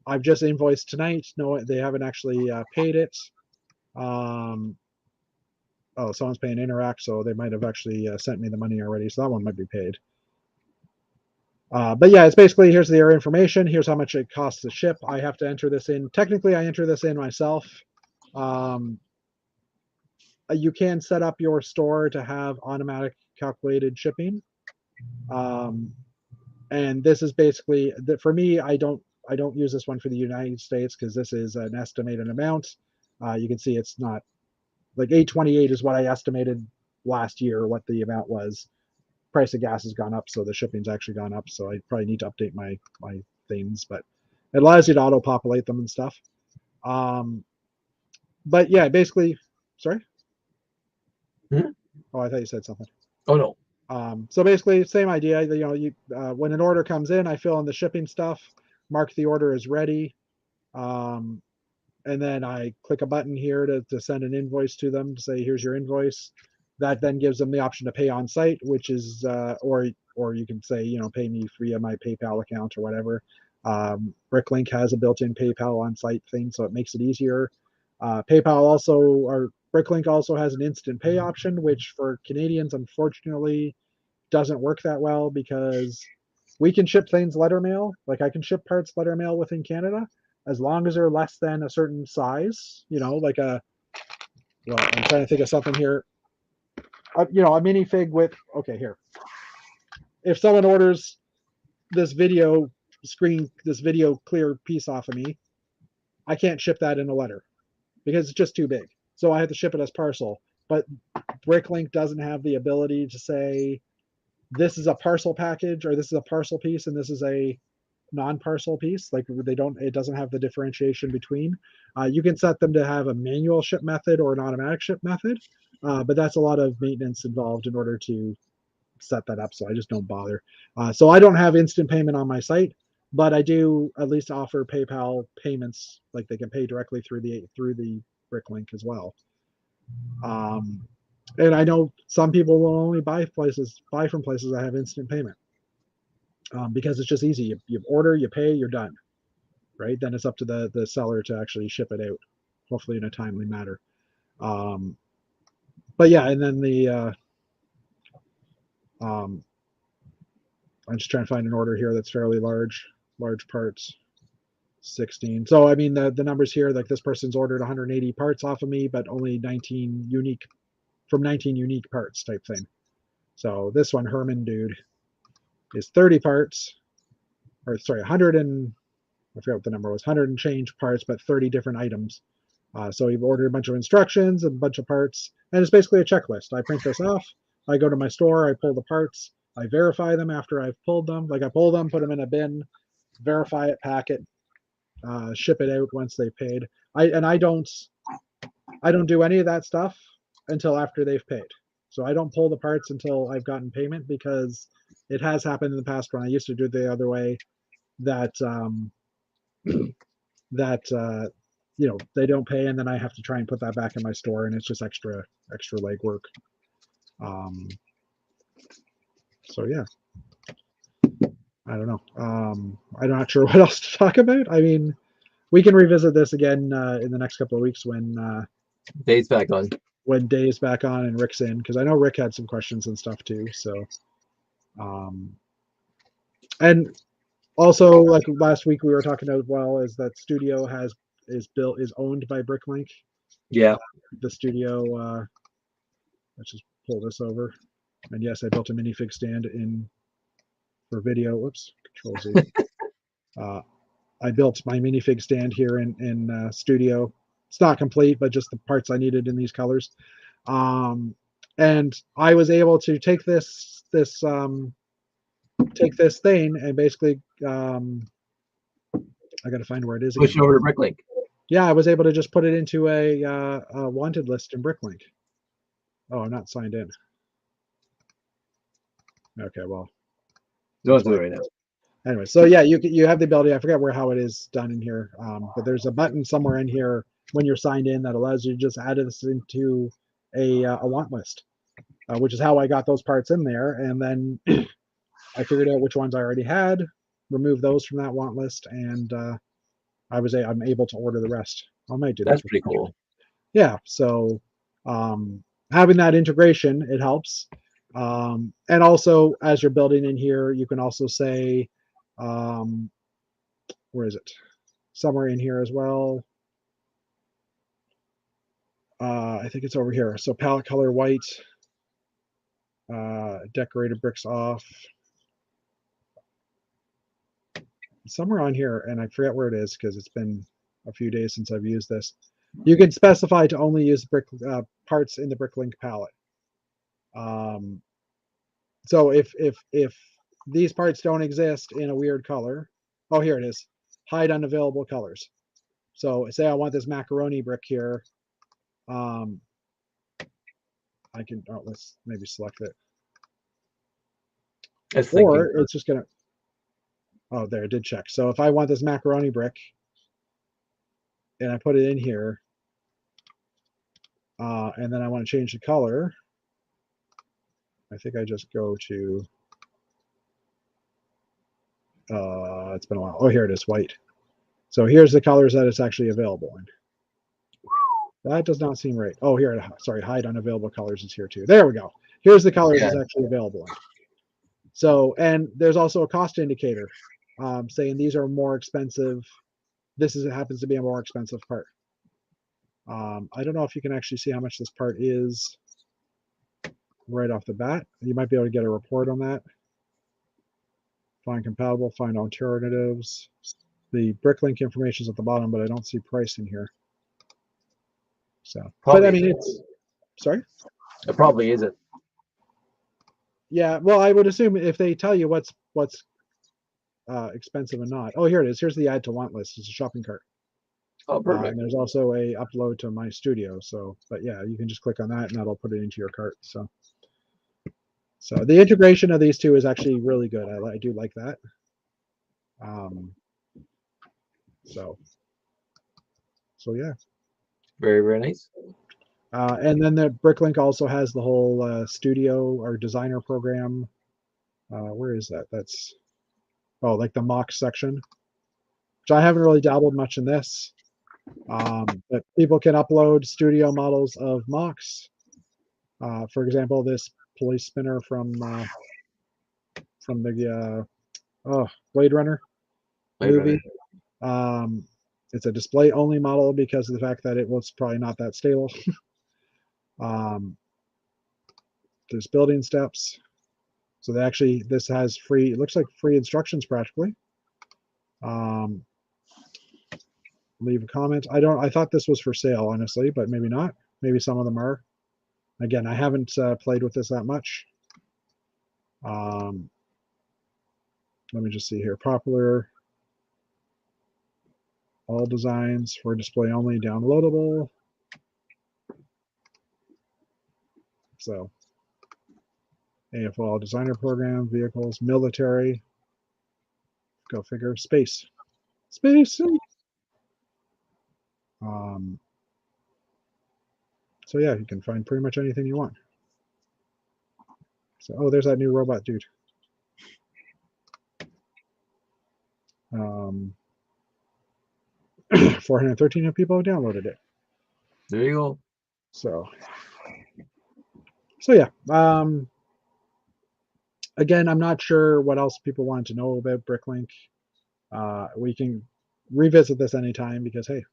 Speaker 1: I've just invoiced tonight. No, they haven't actually paid it. Oh, someone's paying Interact, so they might have actually sent me the money already. So that one might be paid. But yeah, it's basically, here's their information. Here's how much it costs to ship. I have to enter this in. Technically, I enter this in myself. You can set up your store to have automatic calculated shipping. And this is basically, for me, I don't use this one for the United States because this is an estimated amount. You can see it's not, like 828 is what I estimated last year, what the amount was. Price of gas has gone up, so the shipping's actually gone up. So I probably need to update my things, but it allows you to auto-populate them and stuff. But yeah, basically, sorry?
Speaker 2: Hmm?
Speaker 1: Oh, I thought you said something.
Speaker 2: Oh, no.
Speaker 1: So basically, same idea. You know, when an order comes in, I fill in the shipping stuff, mark the order as ready, and then I click a button here to send an invoice to them to say, here's your invoice. That then gives them the option to pay on site, which is, or you can say, you know, pay me via my PayPal account or whatever. Bricklink has a built-in PayPal on site thing, so it makes it easier. PayPal also, or Bricklink also has an instant pay option, which for Canadians, unfortunately, doesn't work that well because we can ship things letter mail. Like I can ship parts letter mail within Canada as long as they're less than a certain size, you know, like I'm trying to think of something here. You know, a minifig with, okay, here. If someone orders this video clear piece off of me, I can't ship that in a letter because it's just too big. So I have to ship it as parcel. But Bricklink doesn't have the ability to say, this is a parcel package, or this is a parcel piece, and this is a non-parcel piece. Like it doesn't have the differentiation between. You can set them to have a manual ship method or an automatic ship method, but that's a lot of maintenance involved in order to set that up. So I just don't bother. So I don't have instant payment on my site, but I do at least offer PayPal payments, like they can pay directly through the Bricklink as well. And I know some people will only buy from places that have instant payment. Because it's just easy. You order, you pay, you're done, right? Then it's up to the seller to actually ship it out, hopefully in a timely manner. But yeah, and then I'm just trying to find an order here that's fairly large parts, 16. So I mean the numbers here, like this person's ordered 180 parts off of me, but only 19 unique parts type thing. So this one, Herman dude, is 30 parts, or sorry, 100 and I forgot what the number was, 100 and change parts, but 30 different items. So you've ordered a bunch of instructions and a bunch of parts, and it's basically a checklist. I print this off, I go to my store, I pull the parts, I verify them after I've pulled them. Like I pull them, put them in a bin, verify it, pack it, ship it out once they've paid. I don't do any of that stuff until after they've paid. So I don't pull the parts until I've gotten payment, because it has happened in the past when I used to do it the other way, that they don't pay, and then I have to try and put that back in my store, and it's just extra legwork. So yeah, I don't know. I'm not sure what else to talk about. I mean, we can revisit this again in the next couple of weeks when
Speaker 2: Dave's back on.
Speaker 1: When Dave's back on and Rick's in, because I know Rick had some questions and stuff too. So, and also like last week we were talking as well is that studio is owned by Bricklink.
Speaker 2: Yeah.
Speaker 1: The studio. Let's just pull this over. And yes, I built a minifig stand for video. Whoops, Control Z. I built my minifig stand here in studio. It's not complete, but just the parts I needed in these colors. And I was able to take this thing and basically, I got to find where it is.
Speaker 2: Push it over to Bricklink.
Speaker 1: Yeah, I was able to just put it into a wanted list in Bricklink. Oh, I'm not signed in. Okay, well.
Speaker 2: You don't have to do it right now.
Speaker 1: Anyway, so yeah, you have the ability. I forget how it is done in here, but there's a button somewhere in here when you're signed in that allows you to just add this into a want list, which is how I got those parts in there. And then I figured out which ones I already had, removed those from that want list, and I'm able to order the rest. I might do that.
Speaker 2: That's pretty cool.
Speaker 1: Yeah. So having that integration, it helps. And also, as you're building in here, you can also say, where is it? Somewhere in here as well. I think it's over here. So palette color white, decorated bricks off. Somewhere on here, and I forget where it is because it's been a few days since I've used this. You can specify to only use parts in the Bricklink palette. So if these parts don't exist in a weird color, oh, here it is, hide unavailable colors. So say I want this macaroni brick here. I can, let's maybe select it. Or it's just gonna, oh, there, it did check. So if I want this macaroni brick and I put it in here, and then I want to change the color, I think I just go to, it's been a while. Oh, here it is, white. So here's the colors that it's actually available in. That does not seem right. Oh, here, sorry, hide unavailable colors is here too. There we go. Here's the colors that's actually available in. So, and there's also a cost indicator saying these are more expensive. It happens to be a more expensive part. I don't know if you can actually see how much this part is right off the bat. You might be able to get a report on that. Find compatible, find alternatives. The Bricklink information is at the bottom, but I don't see price in here. So,
Speaker 2: probably
Speaker 1: but I mean, it's, sorry?
Speaker 2: It probably isn't.
Speaker 1: Yeah, well, I would assume if they tell you what's expensive and not. Oh, here it is. Here's the add to want list. It's a shopping cart.
Speaker 2: Oh, perfect.
Speaker 1: And there's also a upload to my studio. So, but yeah, you can just click on that and that'll put it into your cart. So the integration of these two is actually really good. I do like that. So yeah.
Speaker 2: Very, very nice.
Speaker 1: And then the Bricklink also has the whole studio or designer program. Where is that? That's, oh, like the mock section, which I haven't really dabbled much in this. But people can upload studio models of mocks. For example, this police spinner from the Blade Runner movie. It's a display only model because of the fact that it was probably not that stable. There's building steps. So this has free, it looks like free instructions practically. Leave a comment. I thought this was for sale, honestly, but maybe not. Maybe some of them are. Again, I haven't played with this that much. Let me just see here. Popular. All designs for display only, downloadable. So, AFL designer program, vehicles, military. Go figure. Space. So yeah, you can find pretty much anything you want. So, oh, there's that new robot dude. 413 people have downloaded it.
Speaker 2: There you go.
Speaker 1: So yeah. Again, I'm not sure what else people want to know about Bricklink. We can revisit this anytime because hey,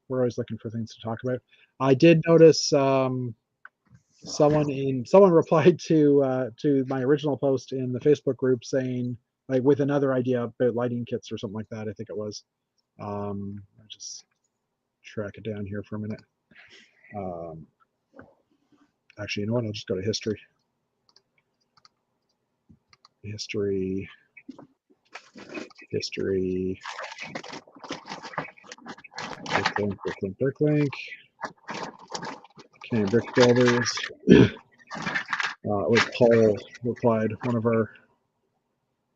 Speaker 1: we're always looking for things to talk about. I did notice someone replied to my original post in the Facebook group saying like with another idea about lighting kits or something like that. I think it was. I'll just track it down here for a minute. Actually, you know what? I'll just go to history. History. Bricklink. Okay, Brick Builders. It was Paul replied, one of our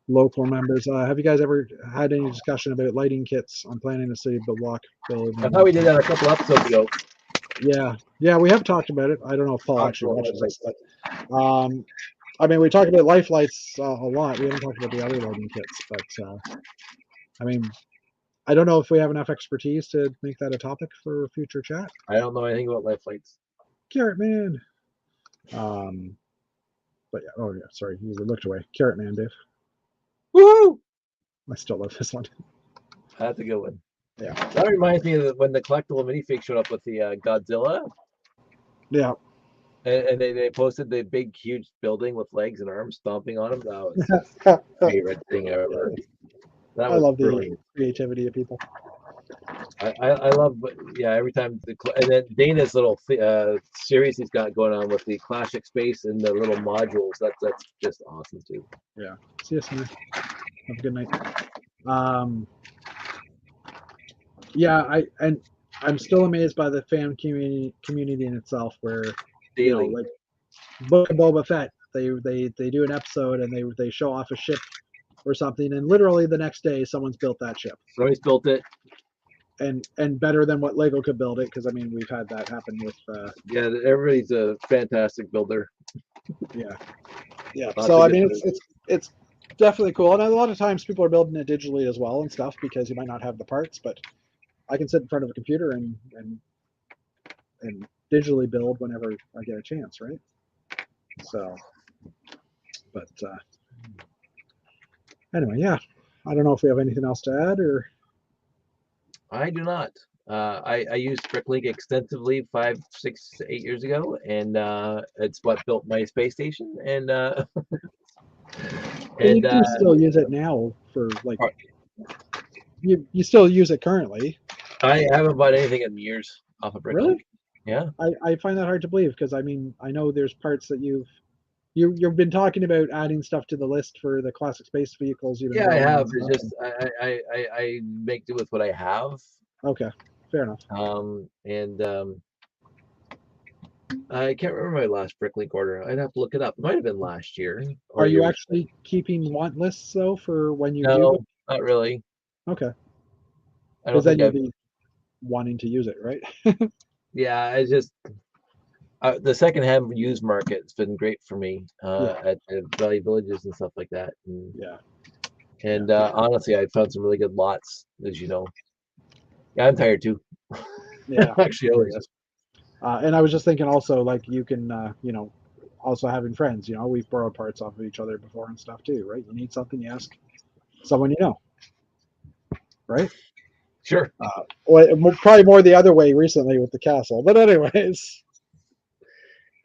Speaker 1: local members. Have you guys ever had any discussion about lighting kits? I'm planning to see the block build.
Speaker 2: I thought we did that a couple episodes ago.
Speaker 1: Yeah, we have talked about it. I don't know if Paul actually watches this, but I mean, we talked about life lights a lot. We haven't talked about the other lighting kits, but I mean, I don't know if we have enough expertise to make that a topic for future chat.
Speaker 2: I don't know anything about life lights.
Speaker 1: Carrot Man. But yeah, oh yeah, sorry, you looked away. Carrot Man, Dave.
Speaker 2: Woohoo!
Speaker 1: I still love this one.
Speaker 2: That's a good one.
Speaker 1: Yeah.
Speaker 2: That reminds me of when the collectible minifig showed up with the Godzilla.
Speaker 1: Yeah.
Speaker 2: And they posted the big, huge building with legs and arms stomping on them. That was the favorite thing ever. That was
Speaker 1: I love
Speaker 2: brilliant.
Speaker 1: the creativity of people.
Speaker 2: I love, yeah, every time. And then Dana's little series he's got going on with the classic space and the little modules. That's just awesome too.
Speaker 1: Yeah. See you soon. Have a good night. Yeah, I'm still amazed by the fan community in itself, where you know, like Book of Boba Fett, they do an episode and they show off a ship or something, and literally the next day someone's built that ship.
Speaker 2: Somebody's built it.
Speaker 1: And better than what Lego could build it, because I mean we've had that happen with
Speaker 2: yeah, everybody's a fantastic builder.
Speaker 1: Yeah. So I mean it's definitely cool, and a lot of times people are building it digitally as well and stuff because you might not have the parts, but I can sit in front of a computer and digitally build whenever I get a chance, right? So, but anyway, yeah, I don't know if we have anything else to add, or
Speaker 2: I do not. I used Bricklink extensively 5, 6, 8 years ago, and it's what built my space station. And
Speaker 1: you do still use it now for like you still use it currently.
Speaker 2: I haven't bought anything in years off of Bricklink.
Speaker 1: Really?
Speaker 2: Yeah.
Speaker 1: I find that hard to believe, because I mean I know there's parts that you've been talking about adding stuff to the list for the classic space vehicles.
Speaker 2: Yeah, I have. It's just I make do with what I have.
Speaker 1: Okay, fair enough.
Speaker 2: I can't remember my last Bricklink order. I'd have to look it up. It might have been last year.
Speaker 1: Are you actually keeping want lists though for when you do?
Speaker 2: No, not really.
Speaker 1: Okay.
Speaker 2: Because
Speaker 1: then you'll be wanting to use it, right?
Speaker 2: Yeah, it's just the secondhand used market has been great for me at Valley Villages and stuff like that. And honestly, I found some really good lots, as you know. Yeah, I'm tired too.
Speaker 1: Yeah,
Speaker 2: actually, always.
Speaker 1: And I was just thinking also, like, you can, you know, also having friends, you know, we've borrowed parts off of each other before and stuff too, right? You need something, you ask someone you know, right?
Speaker 2: Sure.
Speaker 1: Well, probably more the other way recently with the castle, but anyways,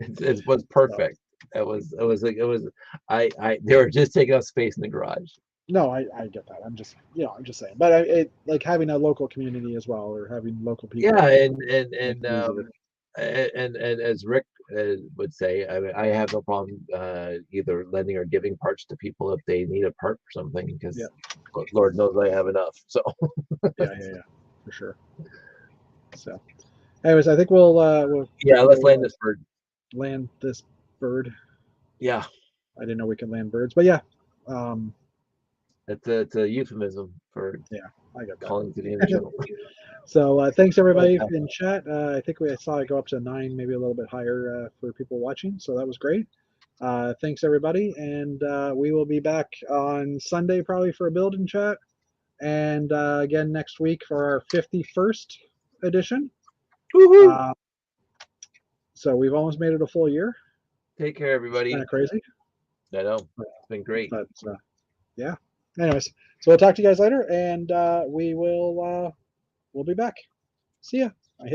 Speaker 2: it was perfect. They were just taking up space in the garage.
Speaker 1: No, I get that. I'm just saying, but like having a local community as well, or having local people.
Speaker 2: Yeah, and as Rick would say, I mean, I have no problem either lending or giving parts to people if they need a part for something, because Lord knows I have enough. So
Speaker 1: yeah, for sure. So, anyways, I think we'll
Speaker 2: let's land this bird.
Speaker 1: Land this bird.
Speaker 2: Yeah,
Speaker 1: I didn't know we could land birds, but yeah.
Speaker 2: It's a euphemism for
Speaker 1: I got that.
Speaker 2: calling to the end of the channel.
Speaker 1: So thanks everybody in chat. I think I saw it go up to 9, maybe a little bit higher for people watching. So that was great. Thanks everybody, and we will be back on Sunday probably for a build and chat, and again next week for our 51st edition. So we've almost made it a full year.
Speaker 2: Take care, everybody.
Speaker 1: Kind of crazy.
Speaker 2: I know. It's been great.
Speaker 1: But yeah. Anyways, so we'll talk to you guys later, and we'll be back. See ya.